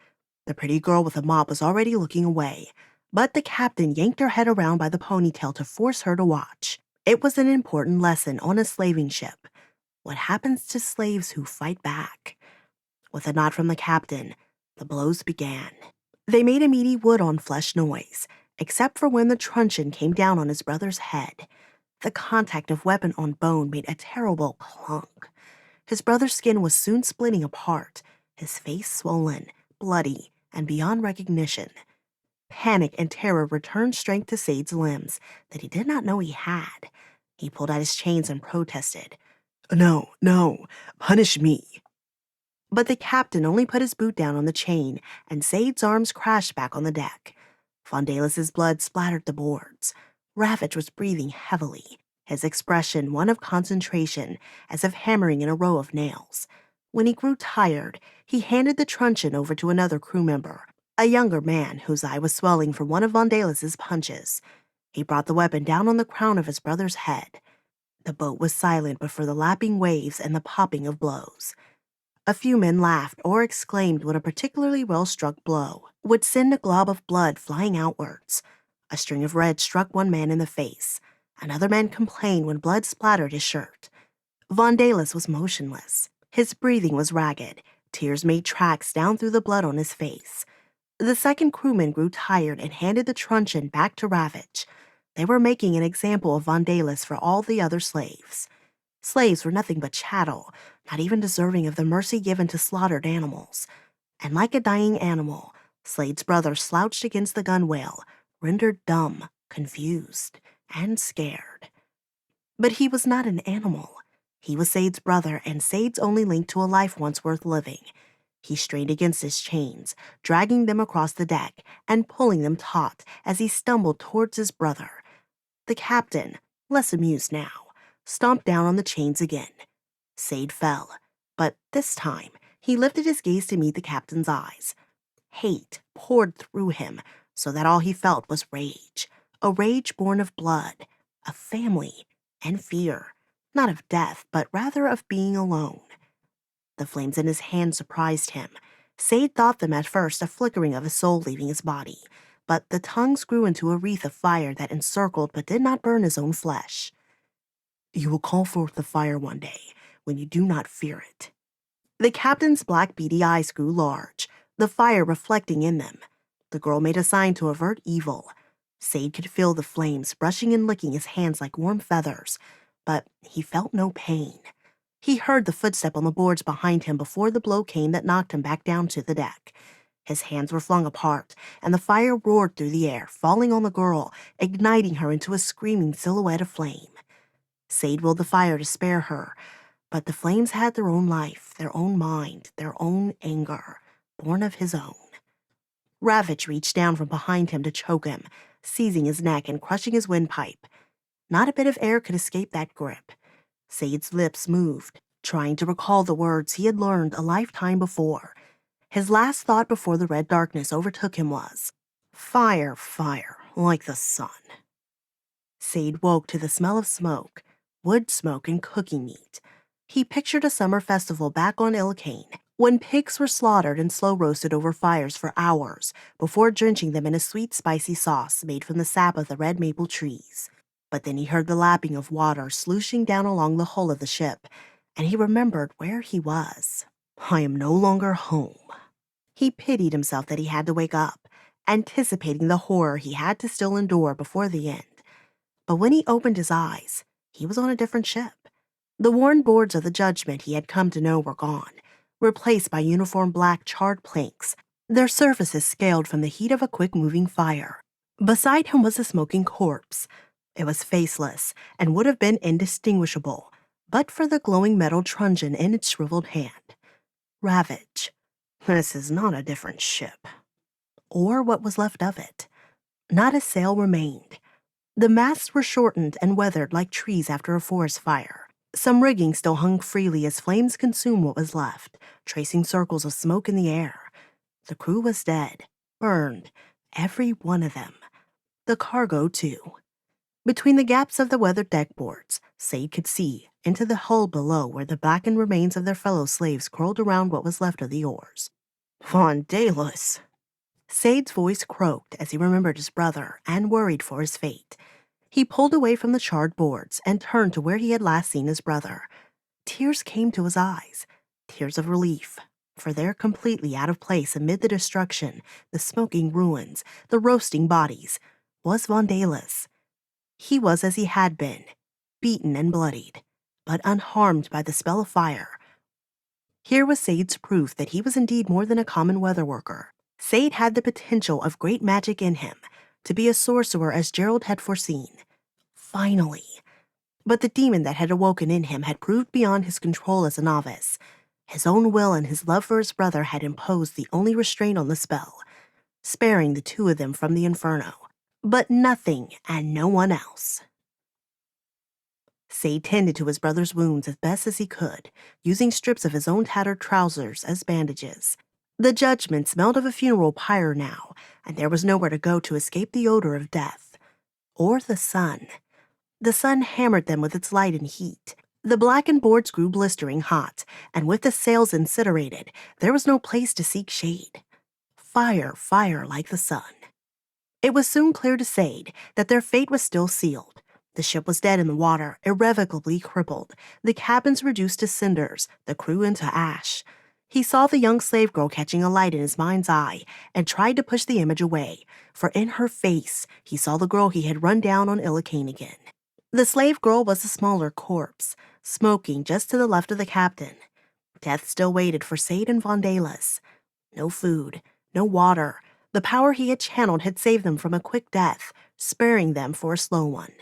The pretty girl with the mop was already looking away, but the captain yanked her head around by the ponytail to force her to watch. It was an important lesson on a slaving ship. What happens to slaves who fight back? With a nod from the captain, the blows began. They made a meaty wood-on-flesh noise, except for when the truncheon came down on his brother's head. The contact of weapon on bone made a terrible clunk. His brother's skin was soon splitting apart, his face swollen, bloody, and beyond recognition. Panic and terror returned strength to Sade's limbs that he did not know he had. He pulled out his chains and protested. No, no, punish me. But the captain only put his boot down on the chain, and Sade's arms crashed back on the deck. Vondalis' blood splattered the boards. Ravage was breathing heavily, his expression one of concentration, as if hammering in a row of nails. When he grew tired, he handed the truncheon over to another crew member, a younger man whose eye was swelling from one of Vondalis' punches. He brought the weapon down on the crown of his brother's head. The boat was silent but for the lapping waves and the popping of blows. A few men laughed or exclaimed when a particularly well-struck blow would send a glob of blood flying outwards. A string of red struck one man in the face. Another man complained when blood splattered his shirt. Vondalis was motionless. His breathing was ragged. Tears made tracks down through the blood on his face. The second crewman grew tired and handed the truncheon back to Ravage. They were making an example of Vondalis for all the other slaves. Slaves were nothing but chattel, not even deserving of the mercy given to slaughtered animals. And like a dying animal, Slade's brother slouched against the gunwale, rendered dumb, confused, and scared. But he was not an animal. He was Sade's brother and Sade's only link to a life once worth living. He strained against his chains, dragging them across the deck and pulling them taut as he stumbled towards his brother. The captain, less amused now, stomped down on the chains again. Sade fell, but this time he lifted his gaze to meet the captain's eyes. Hate poured through him, so that all he felt was rage, a rage born of blood, of family, and fear, not of death, but rather of being alone. The flames in his hand surprised him. Sade thought them at first a flickering of a soul leaving his body, but the tongues grew into a wreath of fire that encircled but did not burn his own flesh. You will call forth the fire one day when you do not fear it. The captain's black beady eyes grew large, the fire reflecting in them. The girl made a sign to avert evil. Sade could feel the flames brushing and licking his hands like warm feathers, but he felt no pain. He heard the footstep on the boards behind him before the blow came that knocked him back down to the deck. His hands were flung apart, and the fire roared through the air, falling on the girl, igniting her into a screaming silhouette of flame. Sade willed the fire to spare her, but the flames had their own life, their own mind, their own anger, born of his own. Ravage reached down from behind him to choke him, seizing his neck and crushing his windpipe. Not a bit of air could escape that grip. Sade's lips moved, trying to recall the words he had learned a lifetime before. His last thought before the red darkness overtook him was, "Fire, fire, like the sun." Sade woke to the smell of smoke, wood smoke and cooking meat. He pictured a summer festival back on Elawn, when pigs were slaughtered and slow-roasted over fires for hours before drenching them in a sweet, spicy sauce made from the sap of the red maple trees. But then he heard the lapping of water slooshing down along the hull of the ship, and he remembered where he was. I am no longer home. He pitied himself that he had to wake up, anticipating the horror he had to still endure before the end. But when he opened his eyes, he was on a different ship. The worn boards of the Judgment he had come to know were gone, replaced by uniform black charred planks, their surfaces scaled from the heat of a quick-moving fire. Beside him was a smoking corpse. It was faceless and would have been indistinguishable, but for the glowing metal truncheon in its shriveled hand. Ravage. This is not a different ship. Or what was left of it. Not a sail remained. The masts were shortened and weathered like trees after a forest fire. Some rigging still hung freely as flames consumed what was left, tracing circles of smoke in the air. The crew was dead, burned, every one of them. The cargo, too. Between the gaps of the weathered deckboards, Sade could see into the hull below where the blackened remains of their fellow slaves curled around what was left of the oars. Vondalis! Sade's voice croaked as he remembered his brother and worried for his fate. He pulled away from the charred boards and turned to where he had last seen his brother. Tears came to his eyes, tears of relief, For there, completely out of place amid the destruction, the smoking ruins, the roasting bodies, was Vandalis. He was as he had been, beaten and bloodied, but unharmed by the spell of fire. Here was Sade's proof that he was indeed more than a common weather worker. Sade had the potential of great magic in him, to be a sorcerer as Gerald had foreseen. Finally. But the demon that had awoken in him had proved beyond his control as a novice. His own will and his love for his brother had imposed the only restraint on the spell, sparing the two of them from the inferno. But nothing and no one else. Sade tended to his brother's wounds as best as he could, using strips of his own tattered trousers as bandages. The judgment smelled of a funeral pyre now, and there was nowhere to go to escape the odor of death. Or the sun. The sun hammered them with its light and heat. The blackened boards grew blistering hot, and with the sails incinerated, there was no place to seek shade. Fire, fire like the sun. It was soon clear to Sade that their fate was still sealed. The ship was dead in the water, irrevocably crippled, the cabins reduced to cinders, the crew into ash. He saw the young slave girl catching a light in his mind's eye and tried to push the image away, for in her face he saw the girl he had run down on Elawn again. The slave girl was a smaller corpse, smoking just to the left of the captain. Death still waited for Sade and Vandalis. No food, no water. The power he had channeled had saved them from a quick death, sparing them for a slow one.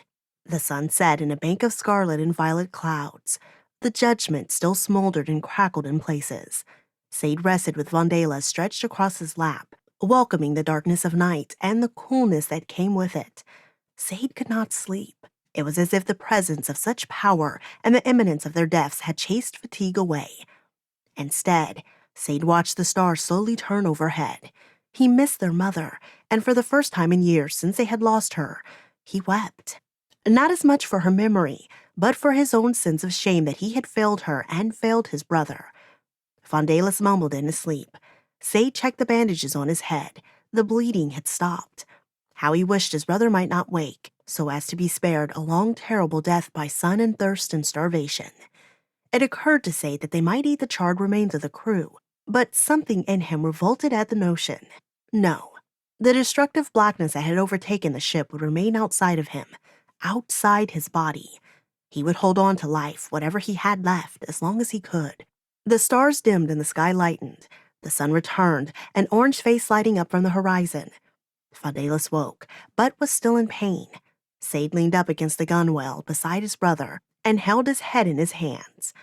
The sun set in a bank of scarlet and violet clouds. The judgment still smoldered and crackled in places. Sade rested with Vandalis stretched across his lap, welcoming the darkness of night and the coolness that came with it. Sade could not sleep. It was as if the presence of such power and the imminence of their deaths had chased fatigue away. Instead, Sade watched the stars slowly turn overhead. He missed their mother, and for the first time in years since they had lost her, he wept. Not as much for her memory, but for his own sense of shame that he had failed her and failed his brother. Vandalis mumbled in his sleep. Sade checked the bandages on his head. The bleeding had stopped. How he wished his brother might not wake, so as to be spared a long, terrible death by sun and thirst and starvation. It occurred to Sade that they might eat the charred remains of the crew, but something in him revolted at the notion. No, the destructive blackness that had overtaken the ship would remain outside of him, outside his body. He would hold on to life, whatever he had left, as long as he could. The stars dimmed and the sky lightened. The sun returned, an orange face lighting up from the horizon. Vandalis woke, but was still in pain. Sade leaned up against the gunwale beside his brother and held his head in his hands.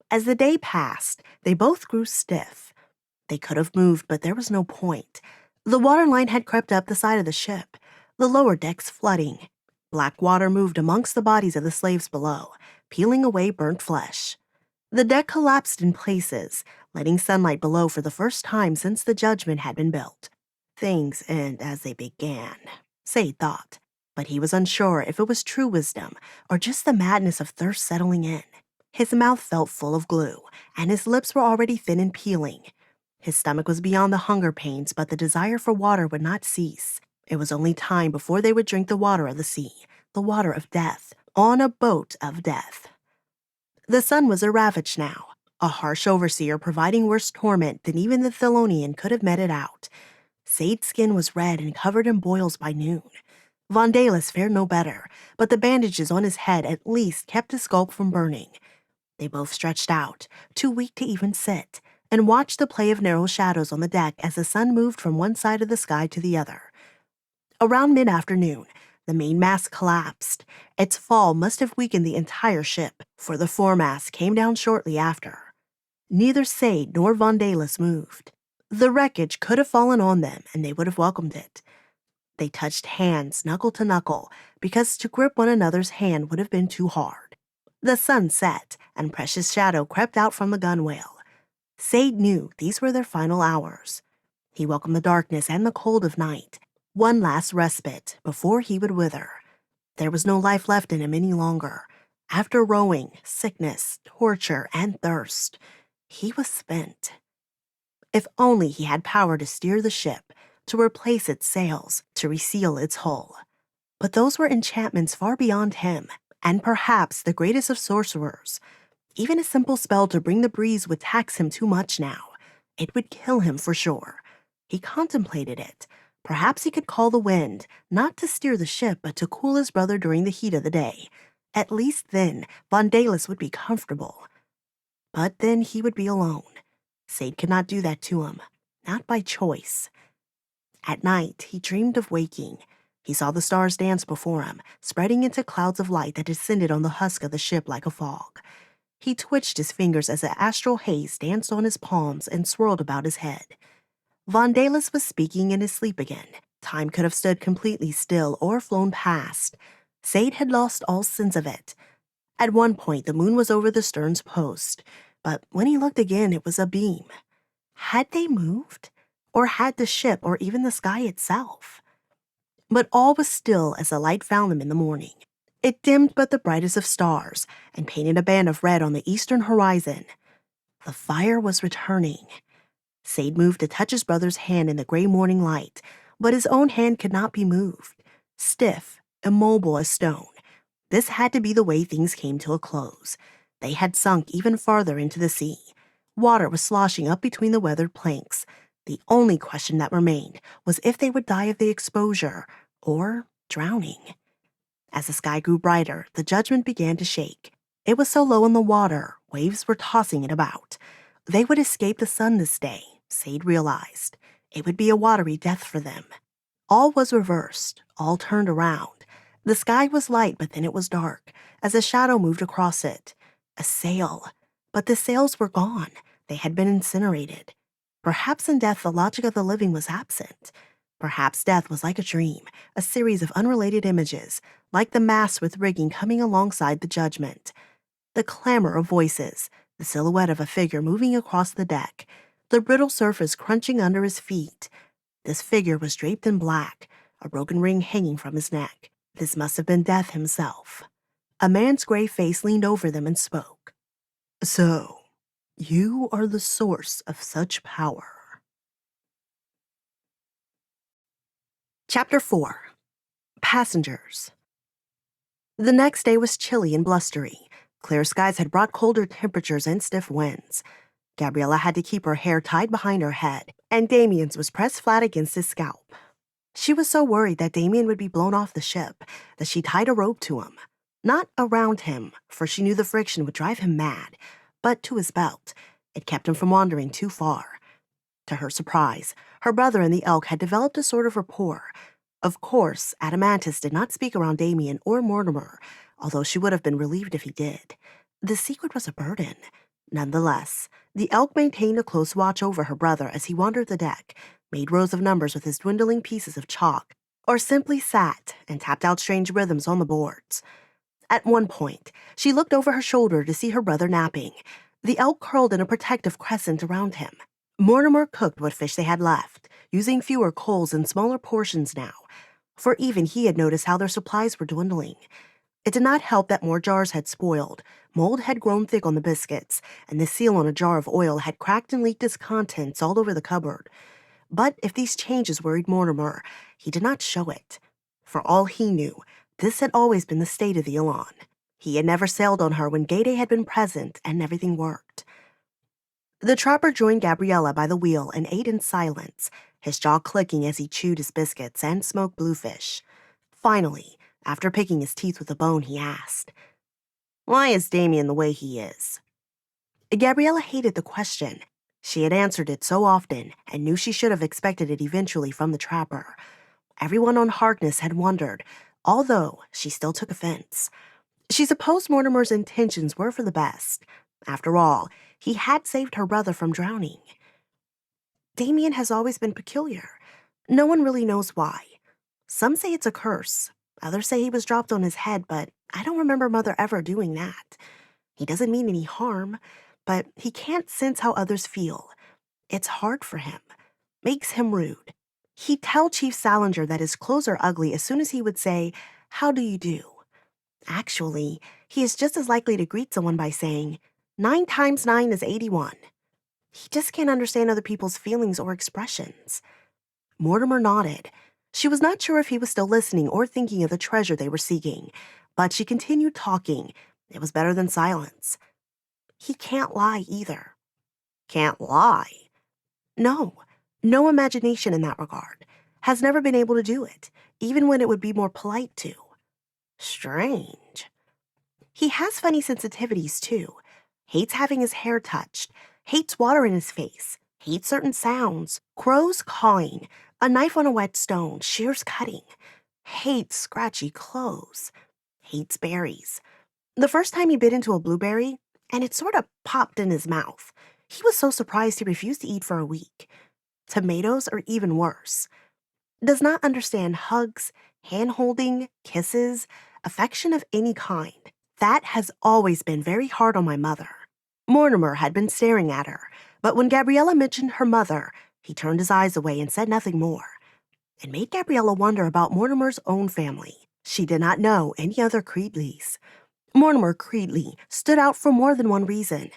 As the day passed, they both grew stiff. They could have moved, but there was no point. The waterline had crept up the side of the ship, the lower decks flooding. Black water moved amongst the bodies of the slaves below, peeling away burnt flesh. The deck collapsed in places, letting sunlight below for the first time since the judgment had been built. Things end as they began, Sade thought, but he was unsure if it was true wisdom or just the madness of thirst settling in. His mouth felt full of glue, and his lips were already thin and peeling. His stomach was beyond the hunger pains, but the desire for water would not cease. It was only time before they would drink the water of the sea, the water of death, on a boat of death. The sun was a ravage now, a harsh overseer providing worse torment than even the Thelonian could have meted out. Sade's skin was red and covered in boils by noon. Vandalis fared no better, but the bandages on his head at least kept his scalp from burning. They both stretched out, too weak to even sit, and watched the play of narrow shadows on the deck as the sun moved from one side of the sky to the other. Around mid-afternoon, the mainmast collapsed. Its fall must have weakened the entire ship, for the foremast came down shortly after. Neither Sade nor Vandalis moved. The wreckage could have fallen on them, and they would have welcomed it. They touched hands, knuckle to knuckle, because to grip one another's hand would have been too hard. The sun set, and Precious' shadow crept out from the gunwale. Sade knew these were their final hours. He welcomed the darkness and the cold of night, one last respite before he would wither. There was no life left in him any longer. After rowing, sickness, torture, and thirst, he was spent. If only he had power to steer the ship, to replace its sails, to reseal its hull. But those were enchantments far beyond him, and perhaps the greatest of sorcerers. Even a simple spell to bring the breeze would tax him too much now. It would kill him for sure. He contemplated it. Perhaps he could call the wind, not to steer the ship, but to cool his brother during the heat of the day. At least then, Vandalis would be comfortable. But then he would be alone. Sade could not do that to him, not by choice. At night, he dreamed of waking. He saw the stars dance before him, spreading into clouds of light that descended on the husk of the ship like a fog. He twitched his fingers as the astral haze danced on his palms and swirled about his head. Vandalis was speaking in his sleep again. Time could have stood completely still or flown past. Sade had lost all sense of it. At one point, the moon was over the stern's post, but when he looked again, it was abeam. Had they moved? Or had the ship or even the sky itself? But all was still as the light found them in the morning. It dimmed but the brightest of stars and painted a band of red on the eastern horizon. The fire was returning. Sade moved to touch his brother's hand in the gray morning light, but his own hand could not be moved. Stiff, immobile as stone. This had to be the way things came to a close. They had sunk even farther into the sea. Water was sloshing up between the weathered planks. The only question that remained was if they would die of the exposure or drowning. As the sky grew brighter, the judgment began to shake. It was so low in the water, waves were tossing it about. They would escape the sun this day, Sade realized. It would be a watery death for them. All was reversed, all turned around. The sky was light, but then it was dark, as a shadow moved across it. A sail. But the sails were gone. They had been incinerated. Perhaps in death the logic of the living was absent. Perhaps death was like a dream, a series of unrelated images, like the masts with rigging coming alongside the judgment. The clamor of voices, the silhouette of a figure moving across the deck, the brittle surface crunching under his feet. This figure was draped in black, a broken ring hanging from his neck. This must have been Death himself. A man's gray face leaned over them and spoke. "So, you are the source of such power." Chapter 4. Passengers. The next day was chilly and blustery. Clear skies had brought colder temperatures and stiff winds. Gabriella had to keep her hair tied behind her head, and Dameon's was pressed flat against his scalp. She was so worried that Dameon would be blown off the ship that she tied a rope to him. Not around him, for she knew the friction would drive him mad, but to his belt. It kept him from wandering too far. To her surprise, her brother and the elk had developed a sort of rapport. Of course, Adamantis did not speak around Dameon or Mortimer, although she would have been relieved if he did. The secret was a burden. Nonetheless, the elk maintained a close watch over her brother as he wandered the deck, made rows of numbers with his dwindling pieces of chalk, or simply sat and tapped out strange rhythms on the boards. At one point, she looked over her shoulder to see her brother napping. The elk curled in a protective crescent around him. Mortimer cooked what fish they had left, using fewer coals and smaller portions now, for even he had noticed how their supplies were dwindling. It did not help that more jars had spoiled, mold had grown thick on the biscuits, and the seal on a jar of oil had cracked and leaked its contents all over the cupboard. But if these changes worried Mortimer, he did not show it. For all he knew, this had always been the state of the Elawn. He had never sailed on her when Gayday had been present and everything worked. The trapper joined Gabriella by the wheel and ate in silence, his jaw clicking as he chewed his biscuits and smoked bluefish. Finally, after picking his teeth with a bone, he asked, "Why is Dameon the way he is?" Gabriella hated the question. She had answered it so often and knew she should have expected it eventually from the trapper. Everyone on Harkness had wondered, although she still took offense. She supposed Mortimer's intentions were for the best. After all, he had saved her brother from drowning. Dameon has always been peculiar. No one really knows why. Some say it's a curse. Others say he was dropped on his head, but I don't remember Mother ever doing that. He doesn't mean any harm, but he can't sense how others feel. It's hard for him. Makes him rude. He'd tell Chief Salinger that his clothes are ugly as soon as he would say, "How do you do?" Actually, he is just as likely to greet someone by saying, 9 times 9 is 81. He just can't understand other people's feelings or expressions. Mortimer nodded. She was not sure if he was still listening or thinking of the treasure they were seeking, but she continued talking. It was better than silence. He can't lie either. Can't lie? No, no imagination in that regard. Has never been able to do it, even when it would be more polite to. Strange. He has funny sensitivities, too. Hates having his hair touched, hates water in his face, hates certain sounds, crows cawing, a knife on a wet stone, shears cutting, hates scratchy clothes, hates berries. The first time he bit into a blueberry, and it sort of popped in his mouth, he was so surprised he refused to eat for a week. Tomatoes are even worse. Does not understand hugs, hand-holding, kisses, affection of any kind. That has always been very hard on my mother. Mortimer had been staring at her, but when Gabriella mentioned her mother, he turned his eyes away and said nothing more. It made Gabriella wonder about Mortimer's own family. She did not know any other Creedleys. Mortimer Creedley stood out for more than one reason.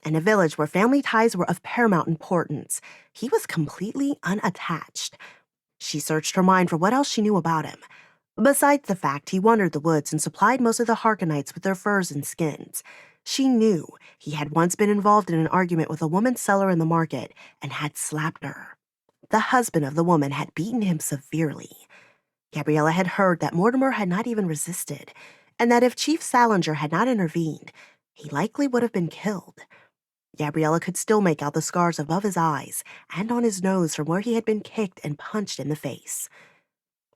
In a village where family ties were of paramount importance, he was completely unattached. She searched her mind for what else she knew about him. Besides the fact he wandered the woods and supplied most of the Harkonites with their furs and skins, she knew he had once been involved in an argument with a woman seller in the market and had slapped her. The husband of the woman had beaten him severely. Gabriella had heard that Mortimer had not even resisted, and that if Chief Salinger had not intervened, he likely would have been killed. Gabriella could still make out the scars above his eyes and on his nose from where he had been kicked and punched in the face.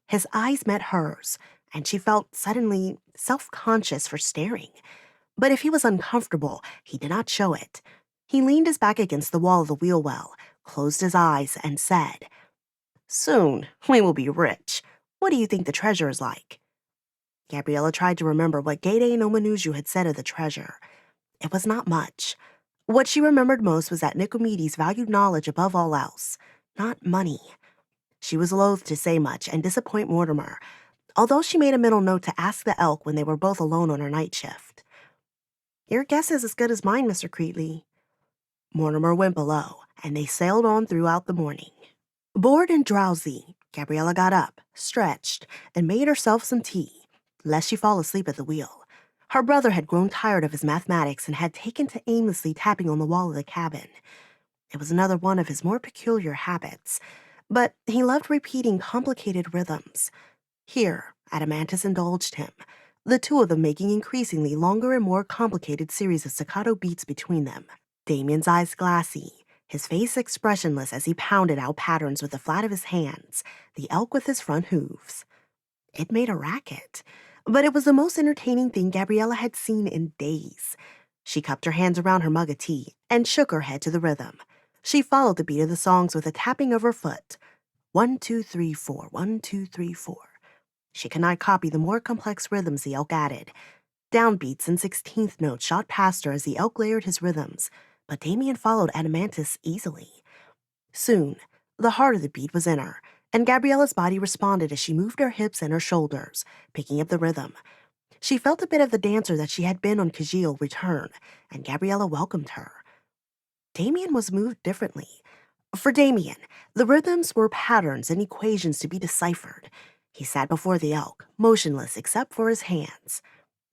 His eyes met hers, and she felt suddenly self-conscious for staring. But if he was uncomfortable, he did not show it. He leaned his back against the wall of the wheel well, closed his eyes, and said, "Soon we will be rich. What do you think the treasure is like?" Gabriella tried to remember what Gede no Manuju had said of the treasure. It was not much. What she remembered most was that Nicomedes valued knowledge above all else, not money. She was loath to say much and disappoint Mortimer, although she made a mental note to ask the elk when they were both alone on her night shift. "Your guess is as good as mine, Mr. Creedley." Mortimer went below, and they sailed on throughout the morning. Bored and drowsy, Gabriella got up, stretched, and made herself some tea, lest she fall asleep at the wheel. Her brother had grown tired of his mathematics and had taken to aimlessly tapping on the wall of the cabin. It was another one of his more peculiar habits, but he loved repeating complicated rhythms. Here, Adamantus indulged him, the two of them making increasingly longer and more complicated series of staccato beats between them. Dameon's eyes glassy, his face expressionless as he pounded out patterns with the flat of his hands, the elk with his front hooves. It made a racket, but it was the most entertaining thing Gabriella had seen in days. She cupped her hands around her mug of tea and shook her head to the rhythm. She followed the beat of the songs with a tapping of her foot. 1, 2, 3, 4, 1, 2, 3, 4. She could not copy the more complex rhythms the elk added. Downbeats and 16th notes shot past her as the elk layered his rhythms, but Dameon followed Adamantus easily. Soon, the heart of the beat was in her, and Gabriella's body responded as she moved her hips and her shoulders, picking up the rhythm. She felt a bit of the dancer that she had been on Kajil return, and Gabriella welcomed her. Dameon was moved differently. For Dameon, the rhythms were patterns and equations to be deciphered. He sat before the elk, motionless except for his hands.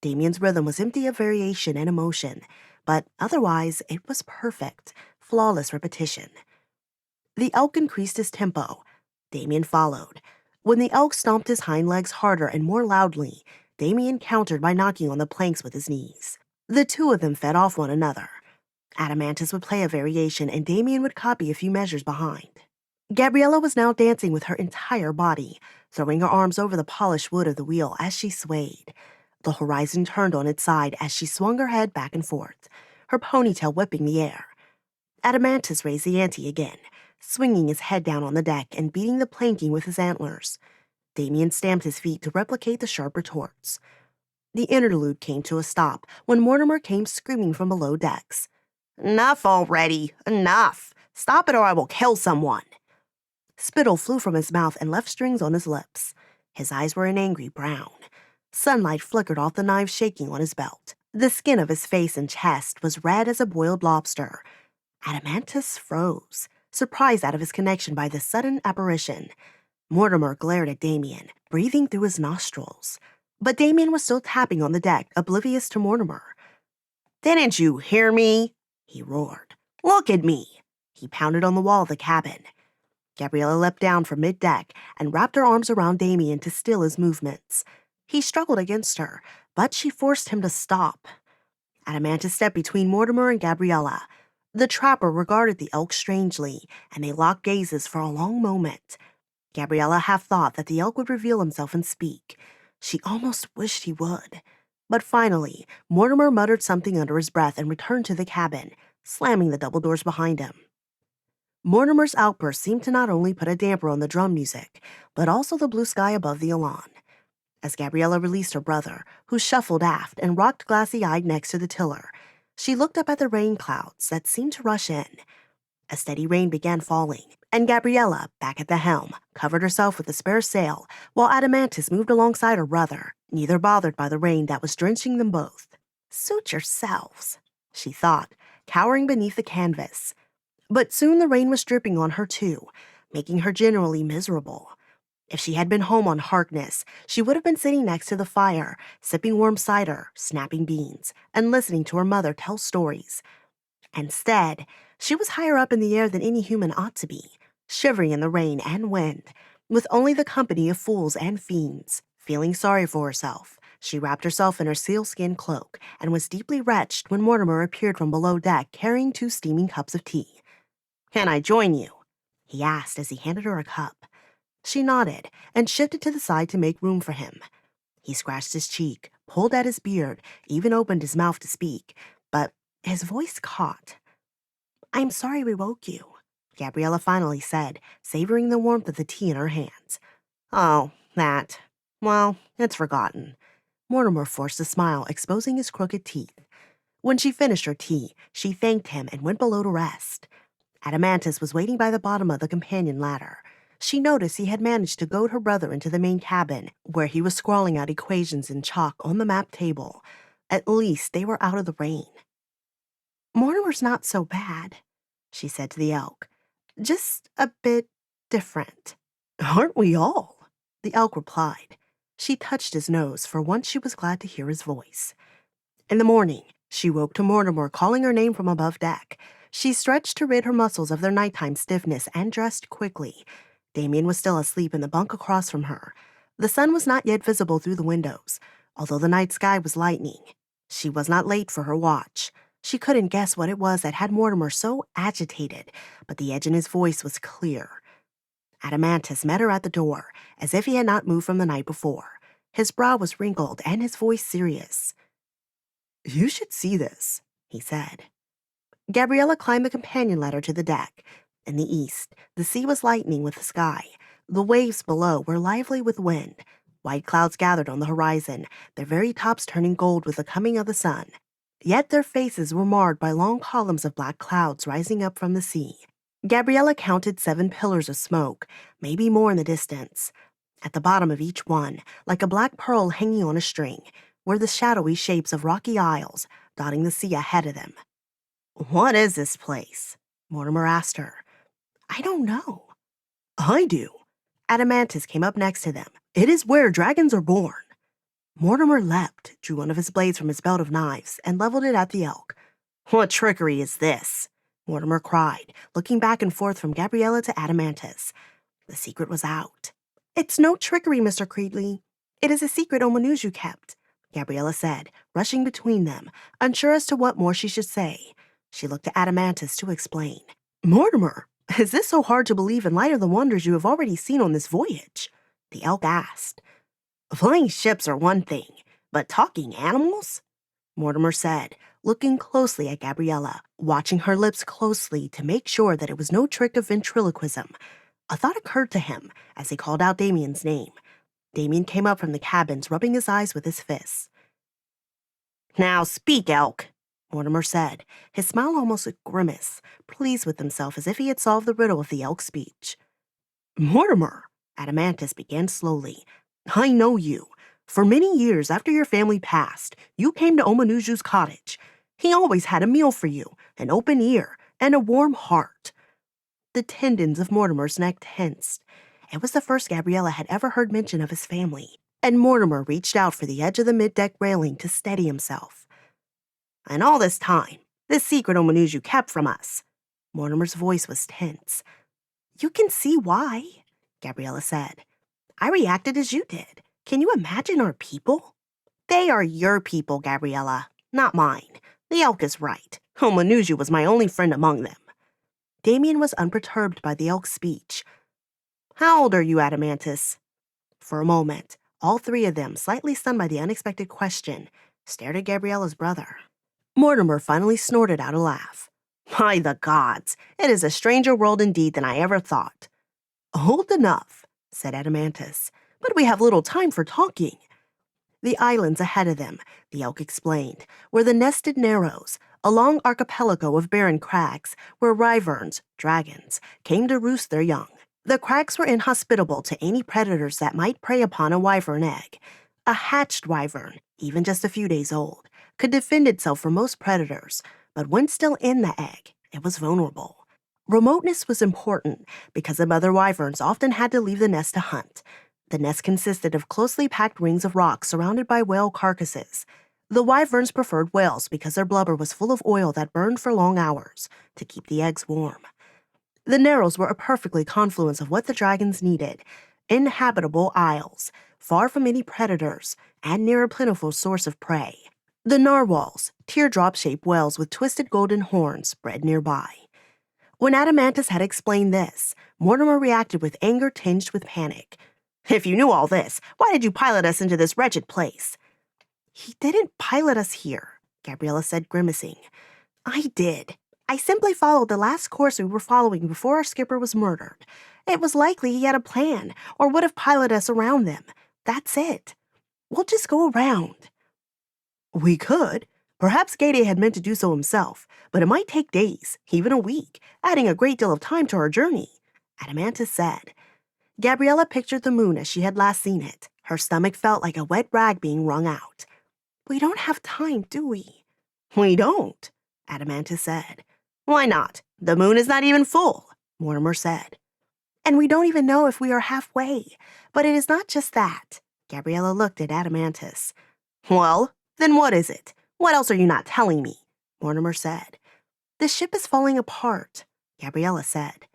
Dameon's rhythm was empty of variation and emotion, but otherwise it was perfect, flawless repetition. The elk increased his tempo. Dameon followed. When the elk stomped his hind legs harder and more loudly, Dameon countered by knocking on the planks with his knees. The two of them fed off one another. Adamantus would play a variation, and Dameon would copy a few measures behind. Gabriella was now dancing with her entire body, throwing her arms over the polished wood of the wheel as she swayed. The horizon turned on its side as she swung her head back and forth, her ponytail whipping the air. Adamantus raised the ante again, swinging his head down on the deck and beating the planking with his antlers. Dameon stamped his feet to replicate the sharp retorts. The interlude came to a stop when Mortimer came screaming from below decks. "Enough already! Enough! Stop it or I will kill someone!" Spittle flew from his mouth and left strings on his lips. His eyes were an angry brown. Sunlight flickered off the knives shaking on his belt. The skin of his face and chest was red as a boiled lobster. Adamantus froze, surprised out of his connection by this sudden apparition. Mortimer glared at Dameon, breathing through his nostrils. But Dameon was still tapping on the deck, oblivious to Mortimer. "Didn't you hear me?" he roared. "Look at me!" He pounded on the wall of the cabin. Gabriella leapt down from mid-deck and wrapped her arms around Dameon to still his movements. He struggled against her, but she forced him to stop. Adamantis stepped between Mortimer and Gabriella. The trapper regarded the elk strangely, and they locked gazes for a long moment. Gabriella half thought that the elk would reveal himself and speak. She almost wished he would. But finally, Mortimer muttered something under his breath and returned to the cabin, slamming the double doors behind him. Mortimer's outburst seemed to not only put a damper on the drum music, but also the blue sky above the Elawn. As Gabriella released her brother, who shuffled aft and rocked glassy-eyed next to the tiller, she looked up at the rain clouds that seemed to rush in. A steady rain began falling, and Gabriella, back at the helm, covered herself with a spare sail, while Adamantis moved alongside her brother, neither bothered by the rain that was drenching them both. "Suit yourselves," she thought, cowering beneath the canvas. But soon the rain was dripping on her too, making her generally miserable. If she had been home on Harkness, she would have been sitting next to the fire, sipping warm cider, snapping beans, and listening to her mother tell stories. Instead, she was higher up in the air than any human ought to be, shivering in the rain and wind, with only the company of fools and fiends. Feeling sorry for herself, she wrapped herself in her sealskin cloak and was deeply wretched when Mortimer appeared from below deck carrying 2 steaming cups of tea. "Can I join you?" he asked as he handed her a cup. She nodded and shifted to the side to make room for him. He scratched his cheek, pulled at his beard, even opened his mouth to speak, but his voice caught. "I'm sorry we woke you," Gabriella finally said, savoring the warmth of the tea in her hands. "Oh, that. Well, it's forgotten." Mortimer forced a smile, exposing his crooked teeth. When she finished her tea, she thanked him and went below to rest. Adamantis was waiting by the bottom of the companion ladder. She noticed he had managed to goad her brother into the main cabin, where he was scrawling out equations in chalk on the map table. At least they were out of the rain. "Mortimer's not so bad," she said to the elk. "Just a bit different." "Aren't we all?" the elk replied. She touched his nose, for once she was glad to hear his voice. In the morning, she woke to Mortimer calling her name from above deck. She stretched to rid her muscles of their nighttime stiffness and dressed quickly. Dameon was still asleep in the bunk across from her. The sun was not yet visible through the windows, although the night sky was lightening. She was not late for her watch. She couldn't guess what it was that had Mortimer so agitated, but the edge in his voice was clear. Adamantis met her at the door, as if he had not moved from the night before. His brow was wrinkled and his voice serious. "You should see this," he said. Gabriella climbed the companion ladder to the deck. In the east, the sea was lightening with the sky. The waves below were lively with wind. White clouds gathered on the horizon, their very tops turning gold with the coming of the sun. Yet their faces were marred by long columns of black clouds rising up from the sea. Gabriella counted 7 pillars of smoke, maybe more in the distance. At the bottom of each one, like a black pearl hanging on a string, were the shadowy shapes of rocky isles, dotting the sea ahead of them. "What is this place?" Mortimer asked her. "I don't know." "I do." Adamantis came up next to them. "It is where dragons are born." Mortimer leapt, drew one of his blades from his belt of knives, and leveled it at the elk. "What trickery is this?" Mortimer cried, looking back and forth from Gabriella to Adamantis. The secret was out. "It's no trickery, Mr. Creedley. It is a secret Omanuju kept," Gabriella said, rushing between them, unsure as to what more she should say. She looked to Adamantis to explain. "Mortimer, is this so hard to believe in light of the wonders you have already seen on this voyage?" the elk asked. "Flying ships are one thing, but talking animals?" Mortimer said, looking closely at Gabriella, watching her lips closely to make sure that it was no trick of ventriloquism. A thought occurred to him as he called out Dameon's name. Dameon came up from the cabins, rubbing his eyes with his fists. "Now speak, elk," Mortimer said, his smile almost a grimace, pleased with himself as if he had solved the riddle of the elk's speech. "Mortimer," Adamantis began slowly, "I know you. For many years after your family passed, you came to Omanuju's cottage. He always had a meal for you, an open ear, and a warm heart." The tendons of Mortimer's neck tensed. It was the first Gabriella had ever heard mention of his family, and Mortimer reached out for the edge of the mid-deck railing to steady himself. "And all this time, this secret Omanuju kept from us," Mortimer's voice was tense. You can see why, Gabriella said. I reacted as you did. Can you imagine our people? They are your people, Gabriella, not mine. The elk is right. Homonuju was my only friend among them. Dameon was unperturbed by the elk's speech. How old are you, Adamantis? For a moment, all three of them, slightly stunned by the unexpected question, stared at Gabriella's brother. Mortimer finally snorted out a laugh. By the gods, it is a stranger world indeed than I ever thought. Old enough, said Adamantis, but we have little time for talking. The islands ahead of them, the elk explained, were the nested narrows, a long archipelago of barren crags where wyverns, dragons, came to roost their young. The crags were inhospitable to any predators that might prey upon a wyvern egg. A hatched wyvern, even just a few days old, could defend itself from most predators, but when still in the egg, it was vulnerable. Remoteness was important because the mother wyverns often had to leave the nest to hunt. The nest consisted of closely packed rings of rock surrounded by whale carcasses. The wyverns preferred whales because their blubber was full of oil that burned for long hours to keep the eggs warm. The narrows were a perfectly confluence of what the dragons needed: inhabitable isles, far from any predators, and near a plentiful source of prey. The narwhals, teardrop-shaped whales with twisted golden horns, bred nearby. When Adamantis had explained this, Mortimer reacted with anger tinged with panic. If you knew all this, why did you pilot us into this wretched place? He didn't pilot us here, Gabriella said, grimacing. I did. I simply followed the last course we were following before our skipper was murdered. It was likely he had a plan, or would have piloted us around them. That's it. We'll just go around. We could. Perhaps Gade had meant to do so himself, but it might take days, even a week, adding a great deal of time to our journey, Adamantis said. Gabriella pictured the moon as she had last seen it. Her stomach felt like a wet rag being wrung out. We don't have time, do we? We don't, Adamantis said. Why not? The moon is not even full, Mortimer said. And we don't even know if we are halfway. But it is not just that. Gabriella looked at Adamantis. Well, then what is it? What else are you not telling me? Mortimer said. The ship is falling apart, Gabriella said.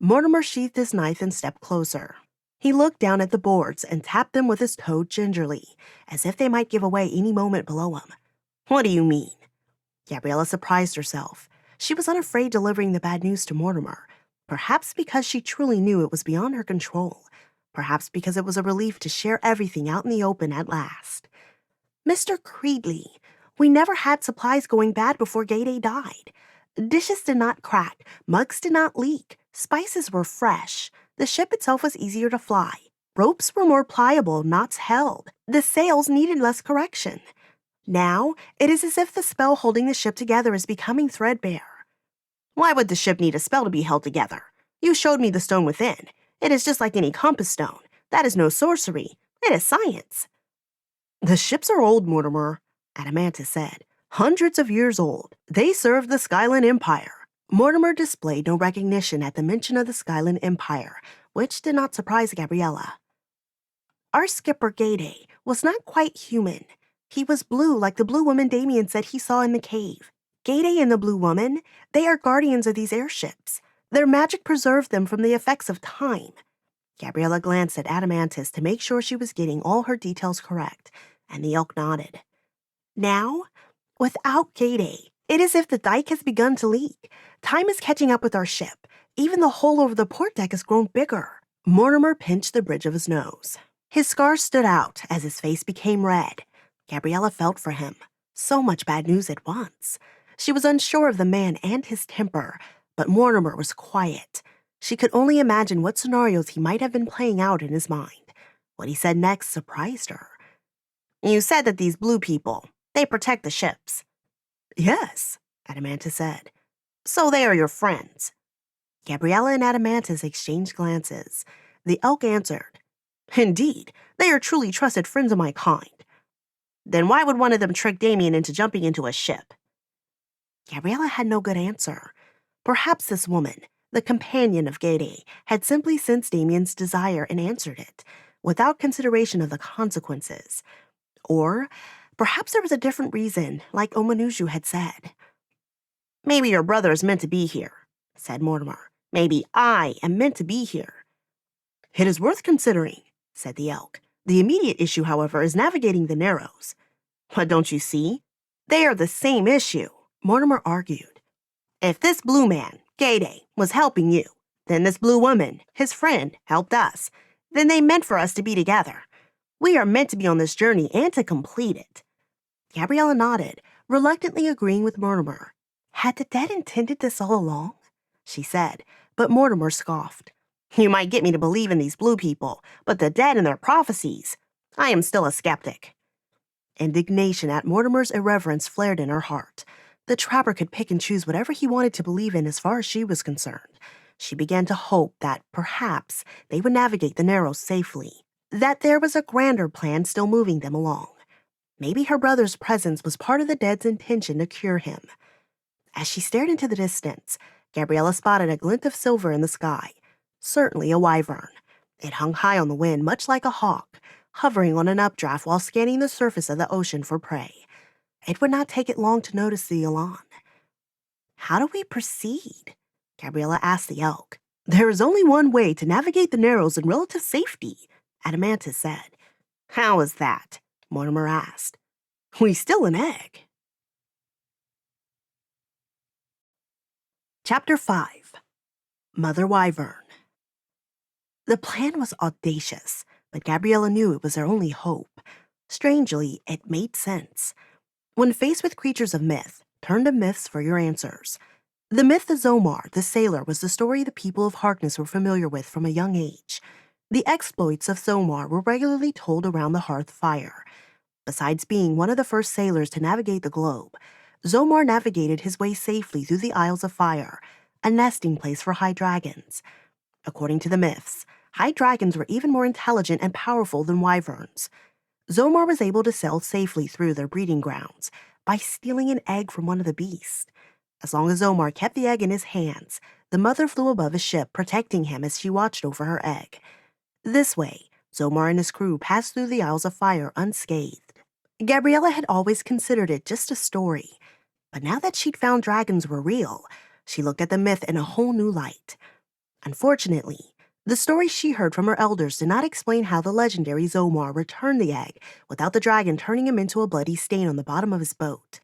Mortimer sheathed his knife and stepped closer. He looked down at the boards and tapped them with his toe gingerly, as if they might give away any moment below him. What do you mean? Gabriella surprised herself. She was unafraid delivering the bad news to Mortimer, perhaps because she truly knew it was beyond her control, perhaps because it was a relief to share everything out in the open at last. Mr. Creedley, we never had supplies going bad before Gade died. Dishes did not crack, mugs did not leak, spices were fresh. The ship itself was easier to fly. Ropes were more pliable, knots held. The sails needed less correction. Now, it is as if the spell holding the ship together is becoming threadbare. Why would the ship need a spell to be held together? You showed me the stone within. It is just like any compass stone. That is no sorcery. It is science. The ships are old, Mortimer, Adamantis said. Hundreds of years old. They served the Skyland Empire. Mortimer displayed no recognition at the mention of the Skyland Empire, which did not surprise Gabriella. Our skipper Gade was not quite human. He was blue like the blue woman Dameon said he saw in the cave. Gade and the blue woman, they are guardians of these airships. Their magic preserved them from the effects of time. Gabriella glanced at Adamantis to make sure she was getting all her details correct, and the elk nodded. Now, without Gade, it is as if the dike has begun to leak. Time is catching up with our ship. Even the hole over the port deck has grown bigger. Mortimer pinched the bridge of his nose. His scars stood out as his face became red. Gabriella felt for him. So much bad news at once. She was unsure of the man and his temper, but Mortimer was quiet. She could only imagine what scenarios he might have been playing out in his mind. What he said next surprised her. You said that these blue people, they protect the ships. Yes, Adamantis said. So they are your friends. Gabriella and Adamantis exchanged glances. The elk answered. Indeed, they are truly trusted friends of my kind. Then why would one of them trick Dameon into jumping into a ship? Gabriella had no good answer. Perhaps this woman, the companion of Gade, had simply sensed Dameon's desire and answered it, without consideration of the consequences. Or perhaps there was a different reason, like Omanuju had said. Maybe your brother is meant to be here. said Mortimer. "Maybe I am meant to be here." "It is worth considering," said the elk. "The immediate issue, however, is navigating the Narrows." "But don't you see? They are the same issue," Mortimer argued. "If this blue man, Gade, was helping you, then this blue woman, his friend, helped us. Then they meant for us to be together. We are meant to be on this journey and to complete it." Gabriella nodded, reluctantly agreeing with Mortimer. "Had the dead intended this all along?" she said, but Mortimer scoffed. "You might get me to believe in these blue people, but the dead and their prophecies, I am still a skeptic." Indignation at Mortimer's irreverence flared in her heart. The trapper could pick and choose whatever he wanted to believe in as far as she was concerned. She began to hope that, perhaps, they would navigate the Narrows safely, that there was a grander plan still moving them along. Maybe her brother's presence was part of the dead's intention to cure him. As she stared into the distance, Gabriella spotted a glint of silver in the sky. Certainly a wyvern. It hung high on the wind, much like a hawk, hovering on an updraft while scanning the surface of the ocean for prey. It would not take it long to notice the Elawn. "How do we proceed?" Gabriella asked the elk. "There is only one way to navigate the Narrows in relative safety," Adamantus said. "How is that?" Mortimer asked. "We steal an egg." Chapter 5. Mother Wyvern. The plan was audacious, but Gabriella knew it was their only hope. Strangely, it made sense. When faced with creatures of myth, turn to myths for your answers. The myth of Zomar, the sailor, was the story the people of Harkness were familiar with from a young age. The exploits of Zomar were regularly told around the hearth fire. Besides being one of the first sailors to navigate the globe, Zomar navigated his way safely through the Isles of Fire, a nesting place for high dragons. According to the myths, high dragons were even more intelligent and powerful than wyverns. Zomar was able to sail safely through their breeding grounds by stealing an egg from one of the beasts. As long as Zomar kept the egg in his hands, the mother flew above his ship, protecting him as she watched over her egg. This way, Zomar and his crew passed through the Isles of Fire unscathed. Gabriella had always considered it just a story, but now that she'd found dragons were real, she looked at the myth in a whole new light. Unfortunately, the stories she heard from her elders did not explain how the legendary Zomar returned the egg without the dragon turning him into a bloody stain on the bottom of his boat.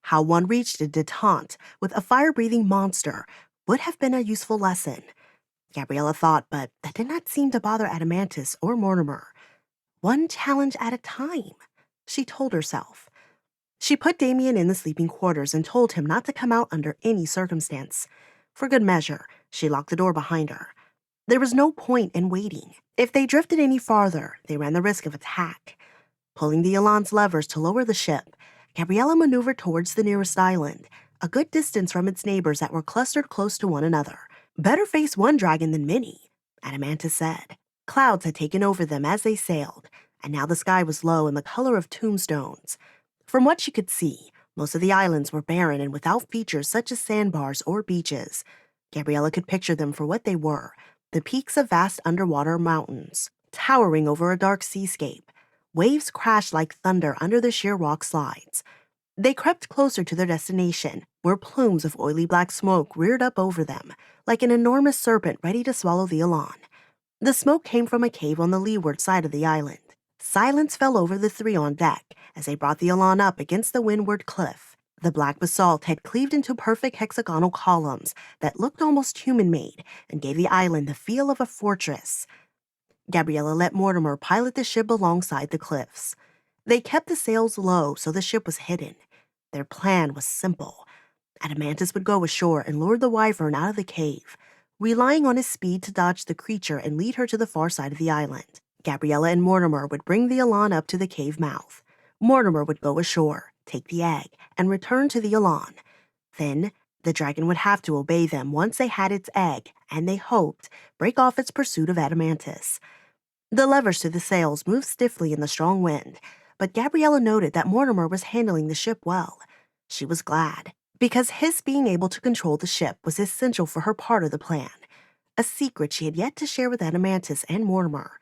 How one reached a detente with a fire-breathing monster would have been a useful lesson, Gabriella thought, but that did not seem to bother Adamantus or Mortimer. One challenge at a time, she told herself. She put Dameon in the sleeping quarters and told him not to come out under any circumstance. For good measure, she locked the door behind her. There was no point in waiting. If they drifted any farther, they ran the risk of attack. Pulling the Elawn's levers to lower the ship, Gabriella maneuvered towards the nearest island, a good distance from its neighbors that were clustered close to one another. "Better face one dragon than many," Adamantus said. Clouds had taken over them as they sailed, and now the sky was low and the color of tombstones. From what she could see, most of the islands were barren and without features such as sandbars or beaches. Gabriella could picture them for what they were, the peaks of vast underwater mountains, towering over a dark seascape. Waves crashed like thunder under the sheer rock slides. They crept closer to their destination, where plumes of oily black smoke reared up over them, like an enormous serpent ready to swallow the Elawn. The smoke came from a cave on the leeward side of the island. Silence fell over the three on deck as they brought the Elawn up against the windward cliff. The black basalt had cleaved into perfect hexagonal columns that looked almost human-made and gave the island the feel of a fortress. Gabriella let Mortimer pilot the ship alongside the cliffs. They kept the sails low so the ship was hidden. Their plan was simple. Adamantus would go ashore and lure the wyvern out of the cave, relying on his speed to dodge the creature and lead her to the far side of the island. Gabriella and Mortimer would bring the Elawn up to the cave mouth. Mortimer would go ashore, take the egg, and return to the Elawn. Then, the dragon would have to obey them once they had its egg, and they hoped, break off its pursuit of Adamantus. The levers to the sails moved stiffly in the strong wind, but Gabriella noted that Mortimer was handling the ship well. She was glad, because his being able to control the ship was essential for her part of the plan, a secret she had yet to share with Adamantus and Mortimer.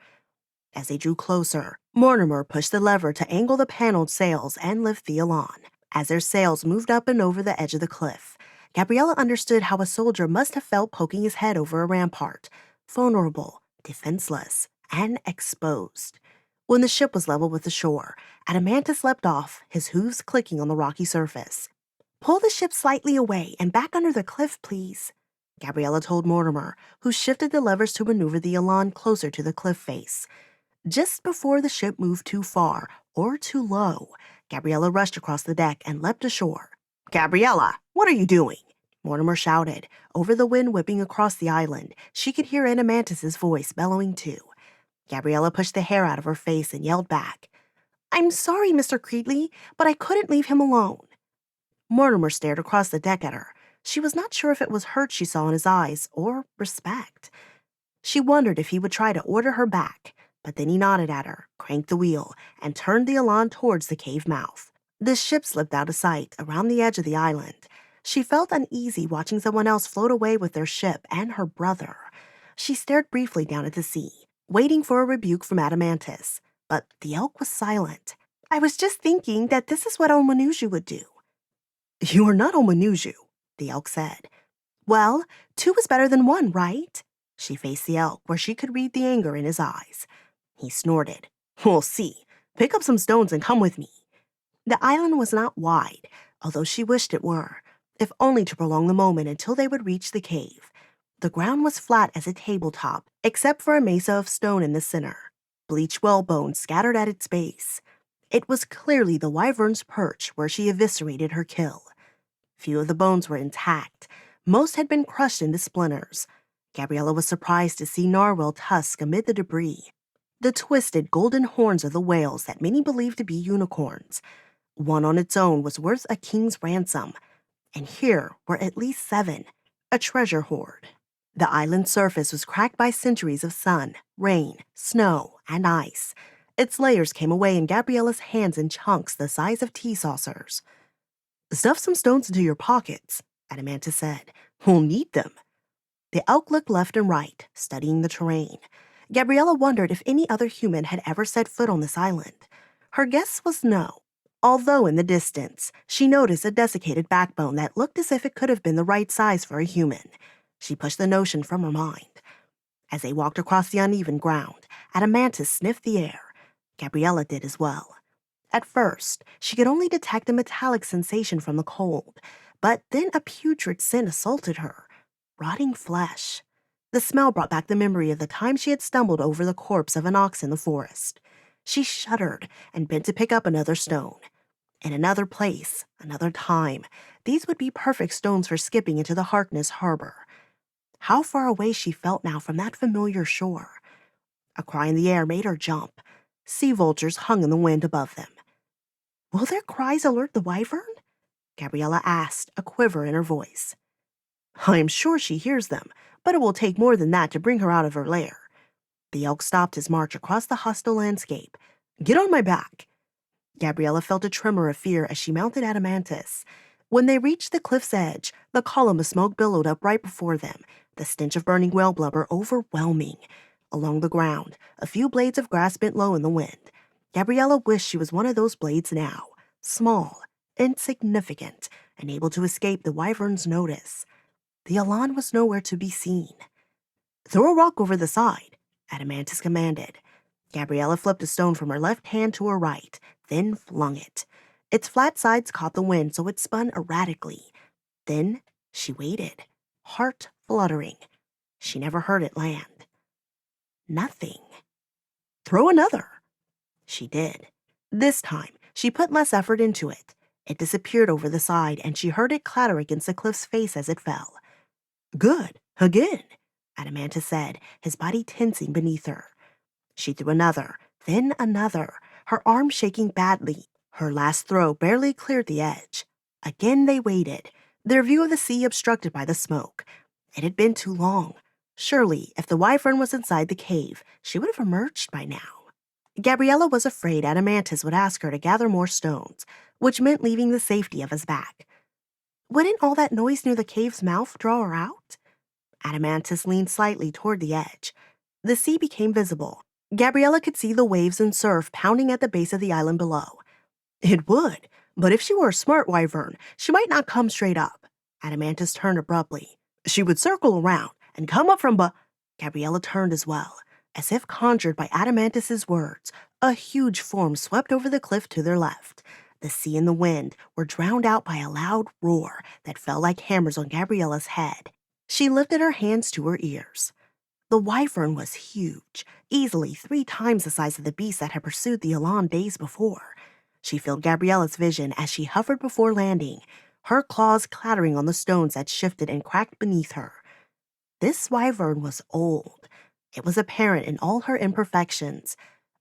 As they drew closer, Mortimer pushed the lever to angle the paneled sails and lift the Elawn. As their sails moved up and over the edge of the cliff, Gabriella understood how a soldier must have felt poking his head over a rampart, vulnerable, defenseless, and exposed. When the ship was level with the shore, Adamantus leapt off, his hooves clicking on the rocky surface. "Pull the ship slightly away and back under the cliff, please," Gabriella told Mortimer, who shifted the levers to maneuver the Elawn closer to the cliff face. Just before the ship moved too far or too low, Gabriella rushed across the deck and leapt ashore. "Gabriella, what are you doing?" Mortimer shouted. Over the wind whipping across the island, she could hear Adamantus's voice bellowing too. Gabriella pushed the hair out of her face and yelled back, "I'm sorry, Mr. Creedley, but I couldn't leave him alone." Mortimer stared across the deck at her. She was not sure if it was hurt she saw in his eyes or respect. She wondered if he would try to order her back, but then he nodded at her, cranked the wheel, and turned the Elawn towards the cave mouth. The ship slipped out of sight around the edge of the island. She felt uneasy watching someone else float away with their ship and her brother. She stared briefly down at the sea, waiting for a rebuke from Adamantus, but the elk was silent. "I was just thinking that this is what Omanuju would do." "You are not Omanuju," the elk said. "Well, two is better than one, right?" She faced the elk, where she could read the anger in his eyes. He snorted. "We'll see. Pick up some stones and come with me." The island was not wide, although she wished it were, if only to prolong the moment until they would reach the cave. The ground was flat as a tabletop, except for a mesa of stone in the center, bleached whale bones scattered at its base. It was clearly the wyvern's perch where she eviscerated her kill. Few of the bones were intact. Most had been crushed into splinters. Gabriella was surprised to see narwhal tusks amid the debris, the twisted golden horns of the whales that many believed to be unicorns. One on its own was worth a king's ransom, and here were at least 7, a treasure hoard. The island's surface was cracked by centuries of sun, rain, snow, and ice. Its layers came away in Gabriella's hands in chunks the size of tea saucers. "Stuff some stones into your pockets," Adamantus said. "We'll need them." The elk looked left and right, studying the terrain. Gabriella wondered if any other human had ever set foot on this island. Her guess was no, although in the distance, she noticed a desiccated backbone that looked as if it could have been the right size for a human. She pushed the notion from her mind. As they walked across the uneven ground, Adamantus sniffed the air. Gabriella did as well. At first, she could only detect a metallic sensation from the cold, but then a putrid scent assaulted her. Rotting flesh. The smell brought back the memory of the time she had stumbled over the corpse of an ox in the forest. She shuddered and bent to pick up another stone. In another place, another time, these would be perfect stones for skipping into the Harkness harbor. How far away she felt now from that familiar shore. A cry in the air made her jump. Sea vultures hung in the wind above them. "Will their cries alert the wyvern?" Gabriella asked, a quiver in her voice. "I am sure she hears them, but it will take more than that to bring her out of her lair." The elk stopped his march across the hostile landscape. "Get on my back." Gabriella felt a tremor of fear as she mounted Adamantus. When they reached the cliff's edge, the column of smoke billowed up right before them, the stench of burning whale blubber overwhelming. Along the ground, a few blades of grass bent low in the wind. Gabriella wished she was one of those blades now, small, insignificant, and able to escape the wyvern's notice. The Elawn was nowhere to be seen. "Throw a rock over the side," Adamantus commanded. Gabriella flipped a stone from her left hand to her right, then flung it. Its flat sides caught the wind, so it spun erratically. Then she waited, heart fluttering. She never heard it land. Nothing. "Throw another." She did. This time, she put less effort into it. It disappeared over the side, and she heard it clatter against the cliff's face as it fell. "Good. Again," Adamantus said, his body tensing beneath her. She threw another, then another, her arm shaking badly. Her last throw barely cleared the edge. Again they waited, their view of the sea obstructed by the smoke. It had been too long. Surely, if the wyvern was inside the cave, she would have emerged by now. Gabriella was afraid Adamantus would ask her to gather more stones, which meant leaving the safety of his back. Wouldn't all that noise near the cave's mouth draw her out? Adamantus leaned slightly toward the edge. The sea became visible. Gabriella could see the waves and surf pounding at the base of the island below. It would, but if she were a smart wyvern, she might not come straight up. Adamantis turned abruptly. She would circle around and come up from Gabriella turned as well. As if conjured by Adamantis's words, a huge form swept over the cliff to their left. The sea and the wind were drowned out by a loud roar that fell like hammers on Gabriella's head. She lifted her hands to her ears. The wyvern was huge, easily 3 times the size of the beast that had pursued the Elawn days before. She filled Gabriella's vision as she hovered before landing, her claws clattering on the stones that shifted and cracked beneath her. This wyvern was old. It was apparent in all her imperfections.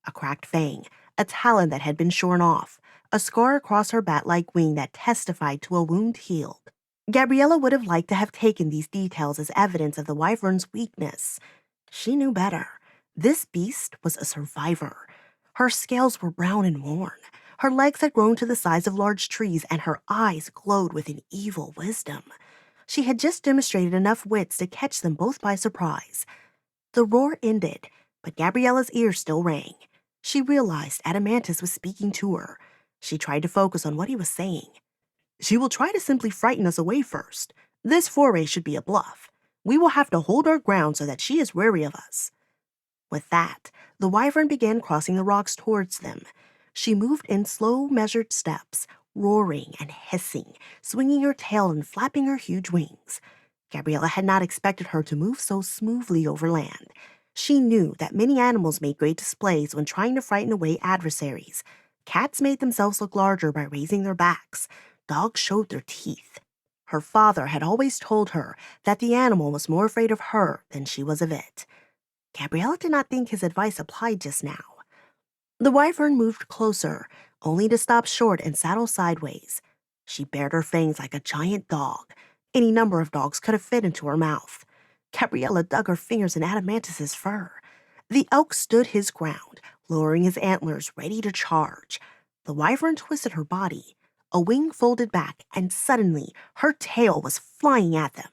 A cracked fang, a talon that had been shorn off, a scar across her bat-like wing that testified to a wound healed. Gabriella would have liked to have taken these details as evidence of the wyvern's weakness. She knew better. This beast was a survivor. Her scales were brown and worn. Her legs had grown to the size of large trees, and her eyes glowed with an evil wisdom. She had just demonstrated enough wits to catch them both by surprise. The roar ended, but Gabriella's ears still rang. She realized Adamantis was speaking to her. She tried to focus on what he was saying. She will try to simply frighten us away first. This foray should be a bluff. We will have to hold our ground so that she is wary of us. With that, the wyvern began crossing the rocks towards them. She moved in slow, measured steps, roaring and hissing, swinging her tail and flapping her huge wings. Gabriella had not expected her to move so smoothly over land. She knew that many animals made great displays when trying to frighten away adversaries. Cats made themselves look larger by raising their backs. Dogs showed their teeth. Her father had always told her that the animal was more afraid of her than she was of it. Gabriella did not think his advice applied just now. The wyvern moved closer, only to stop short and saddle sideways. She bared her fangs like a giant dog. Any number of dogs could have fit into her mouth. Gabriella dug her fingers in Adamantis's fur. The elk stood his ground, lowering his antlers, ready to charge. The wyvern twisted her body. A wing folded back, and suddenly her tail was flying at them.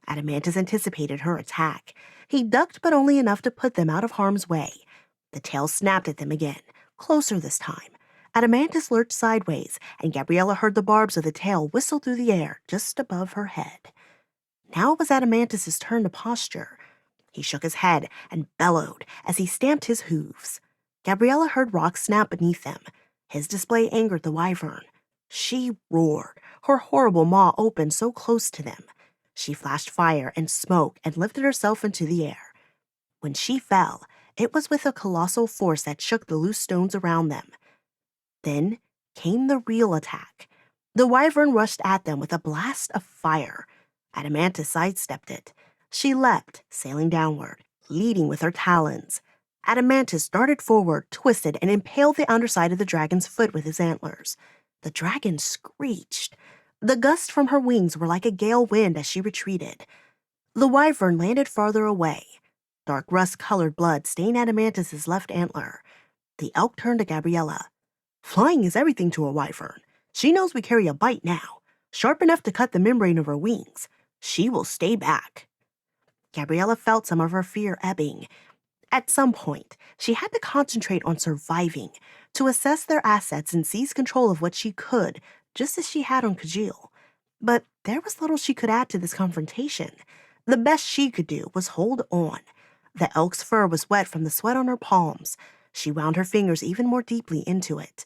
Adamantis anticipated her attack. He ducked, but only enough to put them out of harm's way. The tail snapped at them again, closer this time. Adamantis lurched sideways, and Gabriella heard the barbs of the tail whistle through the air just above her head. Now it was Adamantis' turn to posture. He shook his head and bellowed as he stamped his hooves. Gabriella heard rocks snap beneath them. His display angered the wyvern. She roared, her horrible maw open so close to them. She flashed fire and smoke and lifted herself into the air. When she fell, it was with a colossal force that shook the loose stones around them. Then came the real attack. The wyvern rushed at them with a blast of fire. Adamantis sidestepped it. She leapt, sailing downward, leading with her talons. Adamantis darted forward, twisted, and impaled the underside of the dragon's foot with his antlers. The dragon screeched. The gusts from her wings were like a gale wind as she retreated. The wyvern landed farther away. Dark rust-colored blood stained Adamantis' left antler. The elk turned to Gabriella. Flying is everything to a wyvern. She knows we carry a bite now, sharp enough to cut the membrane of her wings. She will stay back. Gabriella felt some of her fear ebbing. At some point, she had to concentrate on surviving, to assess their assets and seize control of what she could, just as she had on Kajil. But there was little she could add to this confrontation. The best she could do was hold on. The elk's fur was wet from the sweat on her palms. She wound her fingers even more deeply into it.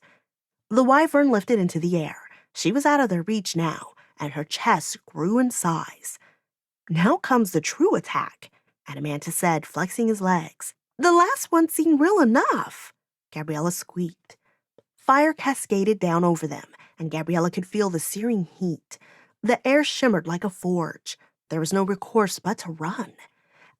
The wyvern lifted into the air. She was out of their reach now, and her chest grew in size. Now comes the true attack, Adamantis said, flexing his legs. The last one seemed real enough, Gabriella squeaked. Fire cascaded down over them, and Gabriella could feel the searing heat. The air shimmered like a forge. There was no recourse but to run.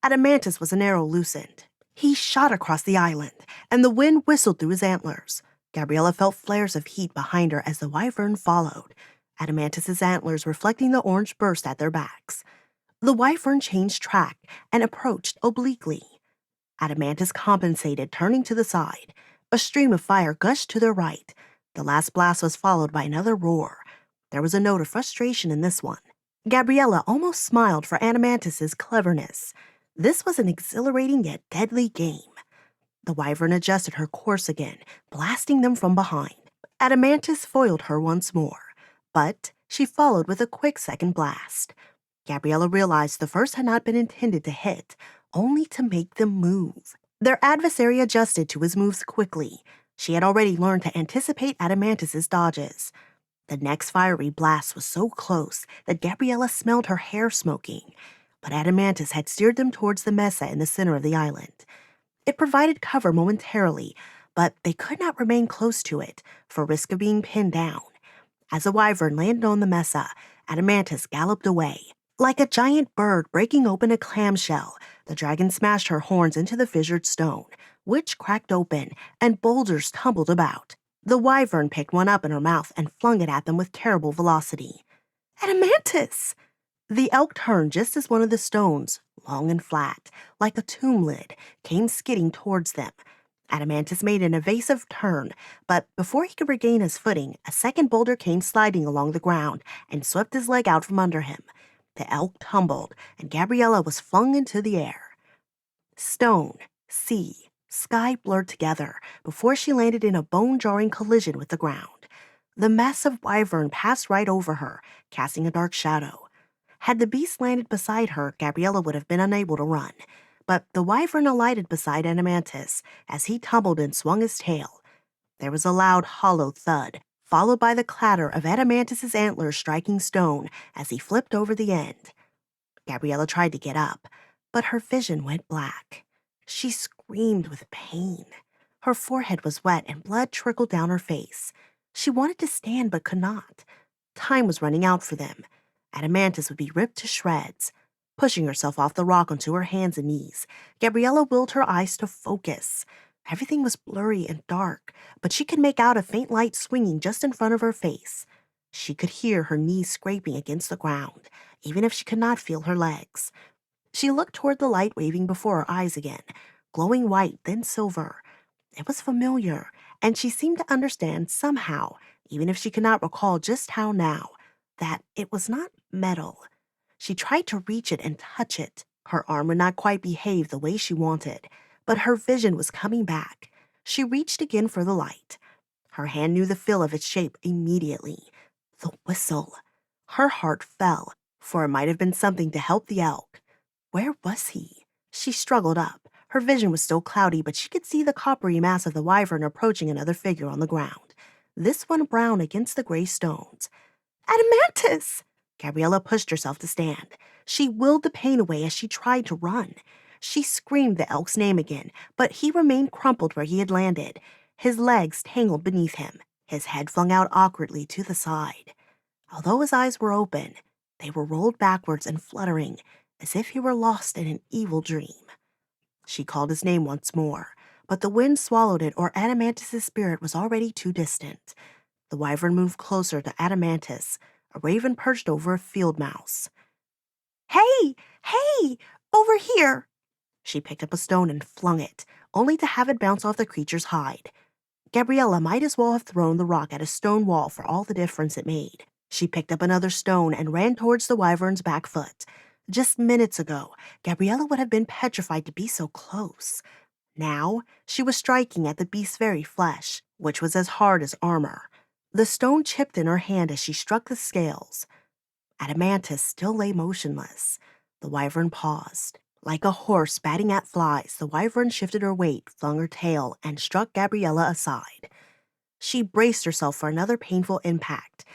Adamantis was an arrow loosened. He shot across the island, and the wind whistled through his antlers. Gabriella felt flares of heat behind her as the wyvern followed, Adamantis' antlers reflecting the orange burst at their backs. The wyvern changed track and approached obliquely. Adamantis compensated, turning to the side. A stream of fire gushed to their right. The last blast was followed by another roar. There was a note of frustration in this one. Gabriella almost smiled for Adamantis' cleverness. This was an exhilarating yet deadly game. The wyvern adjusted her course again, blasting them from behind. Adamantis foiled her once more, but She followed with a quick second blast. Gabriella realized the first had not been intended to hit, only to make them move. Their adversary adjusted to his moves quickly. She had already learned to anticipate Adamantus's dodges. The next fiery blast was so close that Gabriella smelled her hair smoking, but Adamantus had steered them towards the mesa in the center of the island. It provided cover momentarily, but they could not remain close to it, for risk of being pinned down. As the wyvern landed on the mesa, Adamantus galloped away. Like a giant bird breaking open a clamshell, the dragon smashed her horns into the fissured stone, which cracked open, and boulders tumbled about. The wyvern picked one up in her mouth and flung it at them with terrible velocity. Adamantus! The elk turned just as one of the stones, long and flat, like a tomb lid, came skidding towards them. Adamantus made an evasive turn, but before he could regain his footing, a second boulder came sliding along the ground and swept his leg out from under him. The elk tumbled, and Gabriella was flung into the air. Stone, sea, sky blurred together before she landed in a bone-jarring collision with the ground. The massive wyvern passed right over her, casting a dark shadow. Had the beast landed beside her, Gabriella would have been unable to run. But the wyvern alighted beside Adamantus as he tumbled and swung his tail. There was a loud, hollow thud, followed by the clatter of Adamantus's antlers striking stone as he flipped over the end. Gabriella tried to get up, but her vision went black. She screamed with pain. Her forehead was wet and blood trickled down her face. She wanted to stand but could not. Time was running out for them. Adamantus would be ripped to shreds. Pushing herself off the rock onto her hands and knees, Gabriella willed her eyes to focus. Everything was blurry and dark, but she could make out a faint light swinging just in front of her face. She could hear her knees scraping against the ground, even if she could not feel her legs. She looked toward the light waving before her eyes again, glowing white, then silver. It was familiar, and she seemed to understand somehow, even if she could not recall just how now, that it was not metal. She tried to reach it and touch it. Her arm would not quite behave the way she wanted, but her vision was coming back. She reached again for the light. Her hand knew the feel of its shape immediately. The whistle. Her heart fell, for it might have been something to help the elk. Where was he? She struggled up. Her vision was still cloudy, but she could see the coppery mass of the wyvern approaching another figure on the ground, this one brown against the gray stones. Adamantus! Gabriella pushed herself to stand. She willed the pain away as she tried to run. She screamed the elk's name again, but he remained crumpled where he had landed, his legs tangled beneath him, his head flung out awkwardly to the side. Although his eyes were open, they were rolled backwards and fluttering, as if he were lost in an evil dream. She called his name once more, but the wind swallowed it or Adamantus's spirit was already too distant. The wyvern moved closer to Adamantus, a raven perched over a field mouse. Hey! Hey! Over here! She picked up a stone and flung it, only to have it bounce off the creature's hide. Gabriella might as well have thrown the rock at a stone wall for all the difference it made. She picked up another stone and ran towards the wyvern's back foot. Just minutes ago, Gabriella would have been petrified to be so close. Now, she was striking at the beast's very flesh, which was as hard as armor. The stone chipped in her hand as she struck the scales. Adamantus still lay motionless. The wyvern paused. Like a horse batting at flies, the wyvern shifted her weight, flung her tail, and struck Gabriella aside. She braced herself for another painful impact.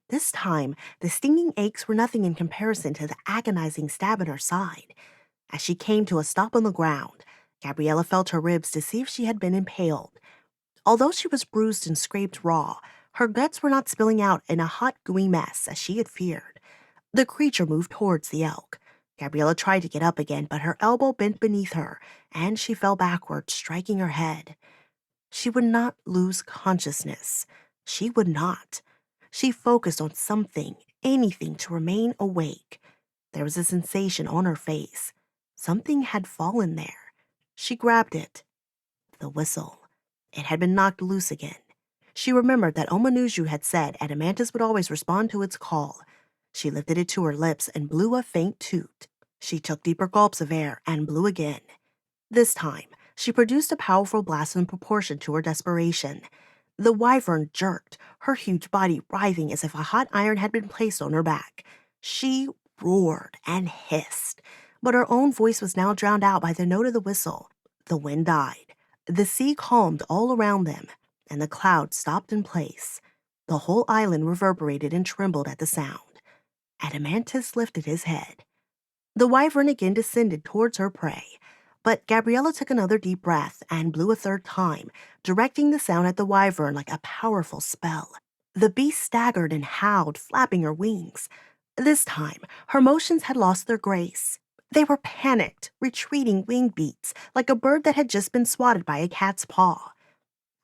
This time, the stinging aches were nothing in comparison to the agonizing stab in her side. As she came to a stop on the ground, Gabriella felt her ribs to see if she had been impaled. Although she was bruised and scraped raw, her guts were not spilling out in a hot, gooey mess as she had feared. The creature moved towards the elk. Gabriella tried to get up again, but her elbow bent beneath her, and she fell backward, striking her head. She would not lose consciousness. She would not. She focused on something, anything to remain awake. There was a sensation on her face. Something had fallen there. She grabbed it. The whistle. It had been knocked loose again. She remembered that Omanuju had said Adamantus would always respond to its call. She lifted it to her lips and blew a faint toot. She took deeper gulps of air and blew again. This time, she produced a powerful blast in proportion to her desperation. The wyvern jerked, her huge body writhing as if a hot iron had been placed on her back. She roared and hissed, but her own voice was now drowned out by the note of the whistle. The wind died. The sea calmed all around them, and the clouds stopped in place. The whole island reverberated and trembled at the sound. Adamantus lifted his head. The wyvern again descended towards her prey, but Gabriella took another deep breath and blew a third time, directing the sound at the wyvern like a powerful spell. The beast staggered and howled, flapping her wings. This time, her motions had lost their grace. They were panicked, retreating wing beats, like a bird that had just been swatted by a cat's paw.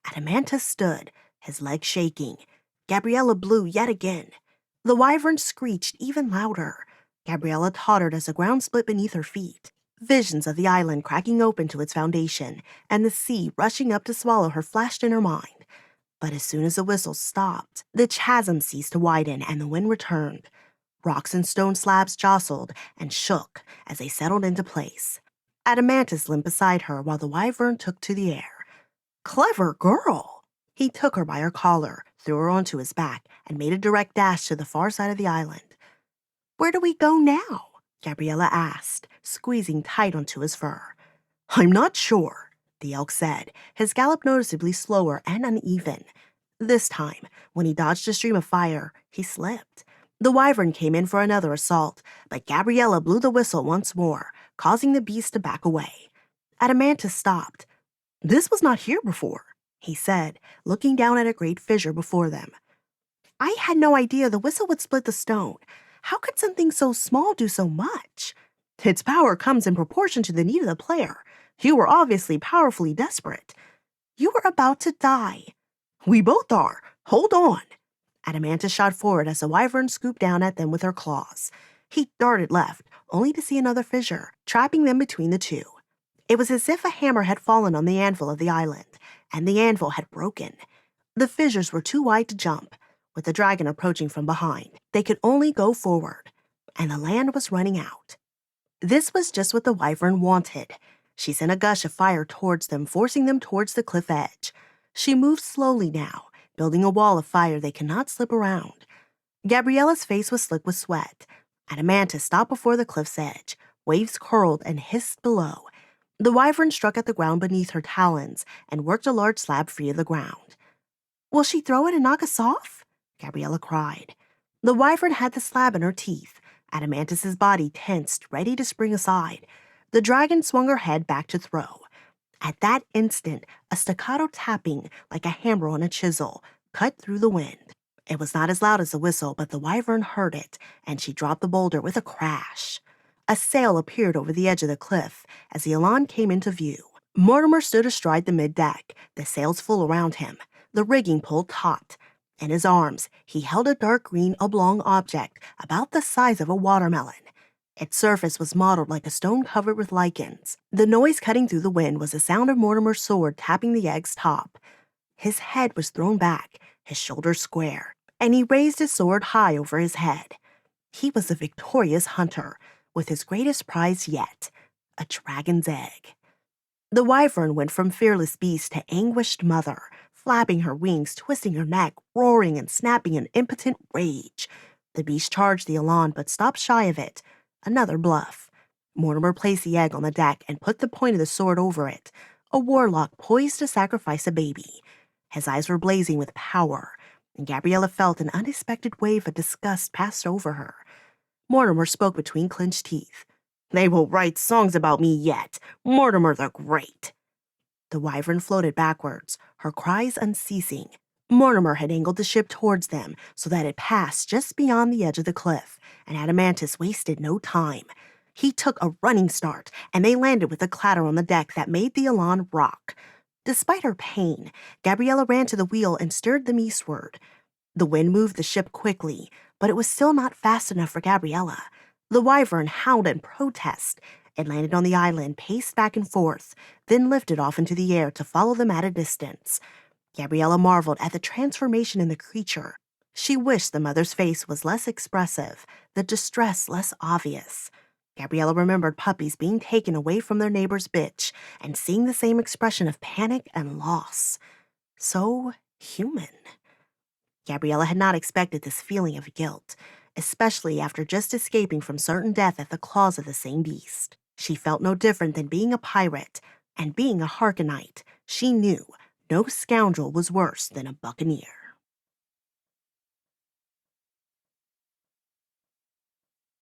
Adamantus stood, his legs shaking. Gabriella blew yet again. The wyvern screeched even louder. Gabriella tottered as the ground split beneath her feet. Visions of the island cracking open to its foundation, and the sea rushing up to swallow her flashed in her mind. But as soon as the whistle stopped, the chasm ceased to widen and the wind returned. Rocks and stone slabs jostled and shook as they settled into place. Adamantus limped beside her while the wyvern took to the air. Clever girl! He took her by her collar, threw her onto his back, and made a direct dash to the far side of the island. Where do we go now? Gabriella asked, squeezing tight onto his fur. I'm not sure, the elk said, his gallop noticeably slower and uneven. This time, when he dodged a stream of fire, he slipped. The wyvern came in for another assault, but Gabriella blew the whistle once more, causing the beast to back away. Adamantus stopped. This was not here before, he said, looking down at a great fissure before them. I had no idea the whistle would split the stone. How could something so small do so much? Its power comes in proportion to the need of the player. You were obviously powerfully desperate. You were about to die. We both are. Hold on. Adamantus shot forward as the wyvern scooped down at them with her claws. He darted left, only to see another fissure, trapping them between the two. It was as if a hammer had fallen on the anvil of the island, and the anvil had broken. The fissures were too wide to jump. With the dragon approaching from behind, they could only go forward, and the land was running out. This was just what the wyvern wanted. She sent a gush of fire towards them, forcing them towards the cliff edge. She moved slowly now, building a wall of fire they could not slip around. Gabriella's face was slick with sweat. Adamantus stopped before the cliff's edge. Waves curled and hissed below. The wyvern struck at the ground beneath her talons and worked a large slab free of the ground. Will she throw it and knock us off? Gabriella cried. The wyvern had the slab in her teeth. Adamantus's body tensed, ready to spring aside. The dragon swung her head back to throw. At that instant, a staccato tapping, like a hammer on a chisel, cut through the wind. It was not as loud as the whistle, but the wyvern heard it, and she dropped the boulder with a crash. A sail appeared over the edge of the cliff as the Elawn came into view. Mortimer stood astride the middeck, the sails full around him, the rigging pulled taut. In his arms, he held a dark green oblong object about the size of a watermelon. Its surface was mottled like a stone covered with lichens. The noise cutting through the wind was the sound of Mortimer's sword tapping the egg's top. His head was thrown back, his shoulders square, and he raised his sword high over his head. He was the victorious hunter, with his greatest prize yet, a dragon's egg. The wyvern went from fearless beast to anguished mother, flapping her wings, twisting her neck, roaring and snapping in impotent rage. The beast charged the Elawn, but stopped shy of it. Another bluff. Mortimer placed the egg on the deck and put the point of the sword over it, a warlock poised to sacrifice a baby. His eyes were blazing with power, and Gabriella felt an unexpected wave of disgust pass over her. Mortimer spoke between clenched teeth. They will write songs about me yet. Mortimer the Great. The wyvern floated backwards, her cries unceasing. Mortimer had angled the ship towards them so that it passed just beyond the edge of the cliff, and Adamantus wasted no time. He took a running start, and they landed with a clatter on the deck that made the Elawn rock. Despite her pain, Gabriella ran to the wheel and steered them eastward. The wind moved the ship quickly, but it was still not fast enough for Gabriella. The wyvern howled in protest. It landed on the island, paced back and forth, then lifted off into the air to follow them at a distance. Gabriella marveled at the transformation in the creature. She wished the mother's face was less expressive, the distress less obvious. Gabriella remembered puppies being taken away from their neighbor's bitch and seeing the same expression of panic and loss. So human. Gabriella had not expected this feeling of guilt, especially after just escaping from certain death at the claws of the same beast. She felt no different than being a pirate, and being a Harkonite, she knew no scoundrel was worse than a buccaneer.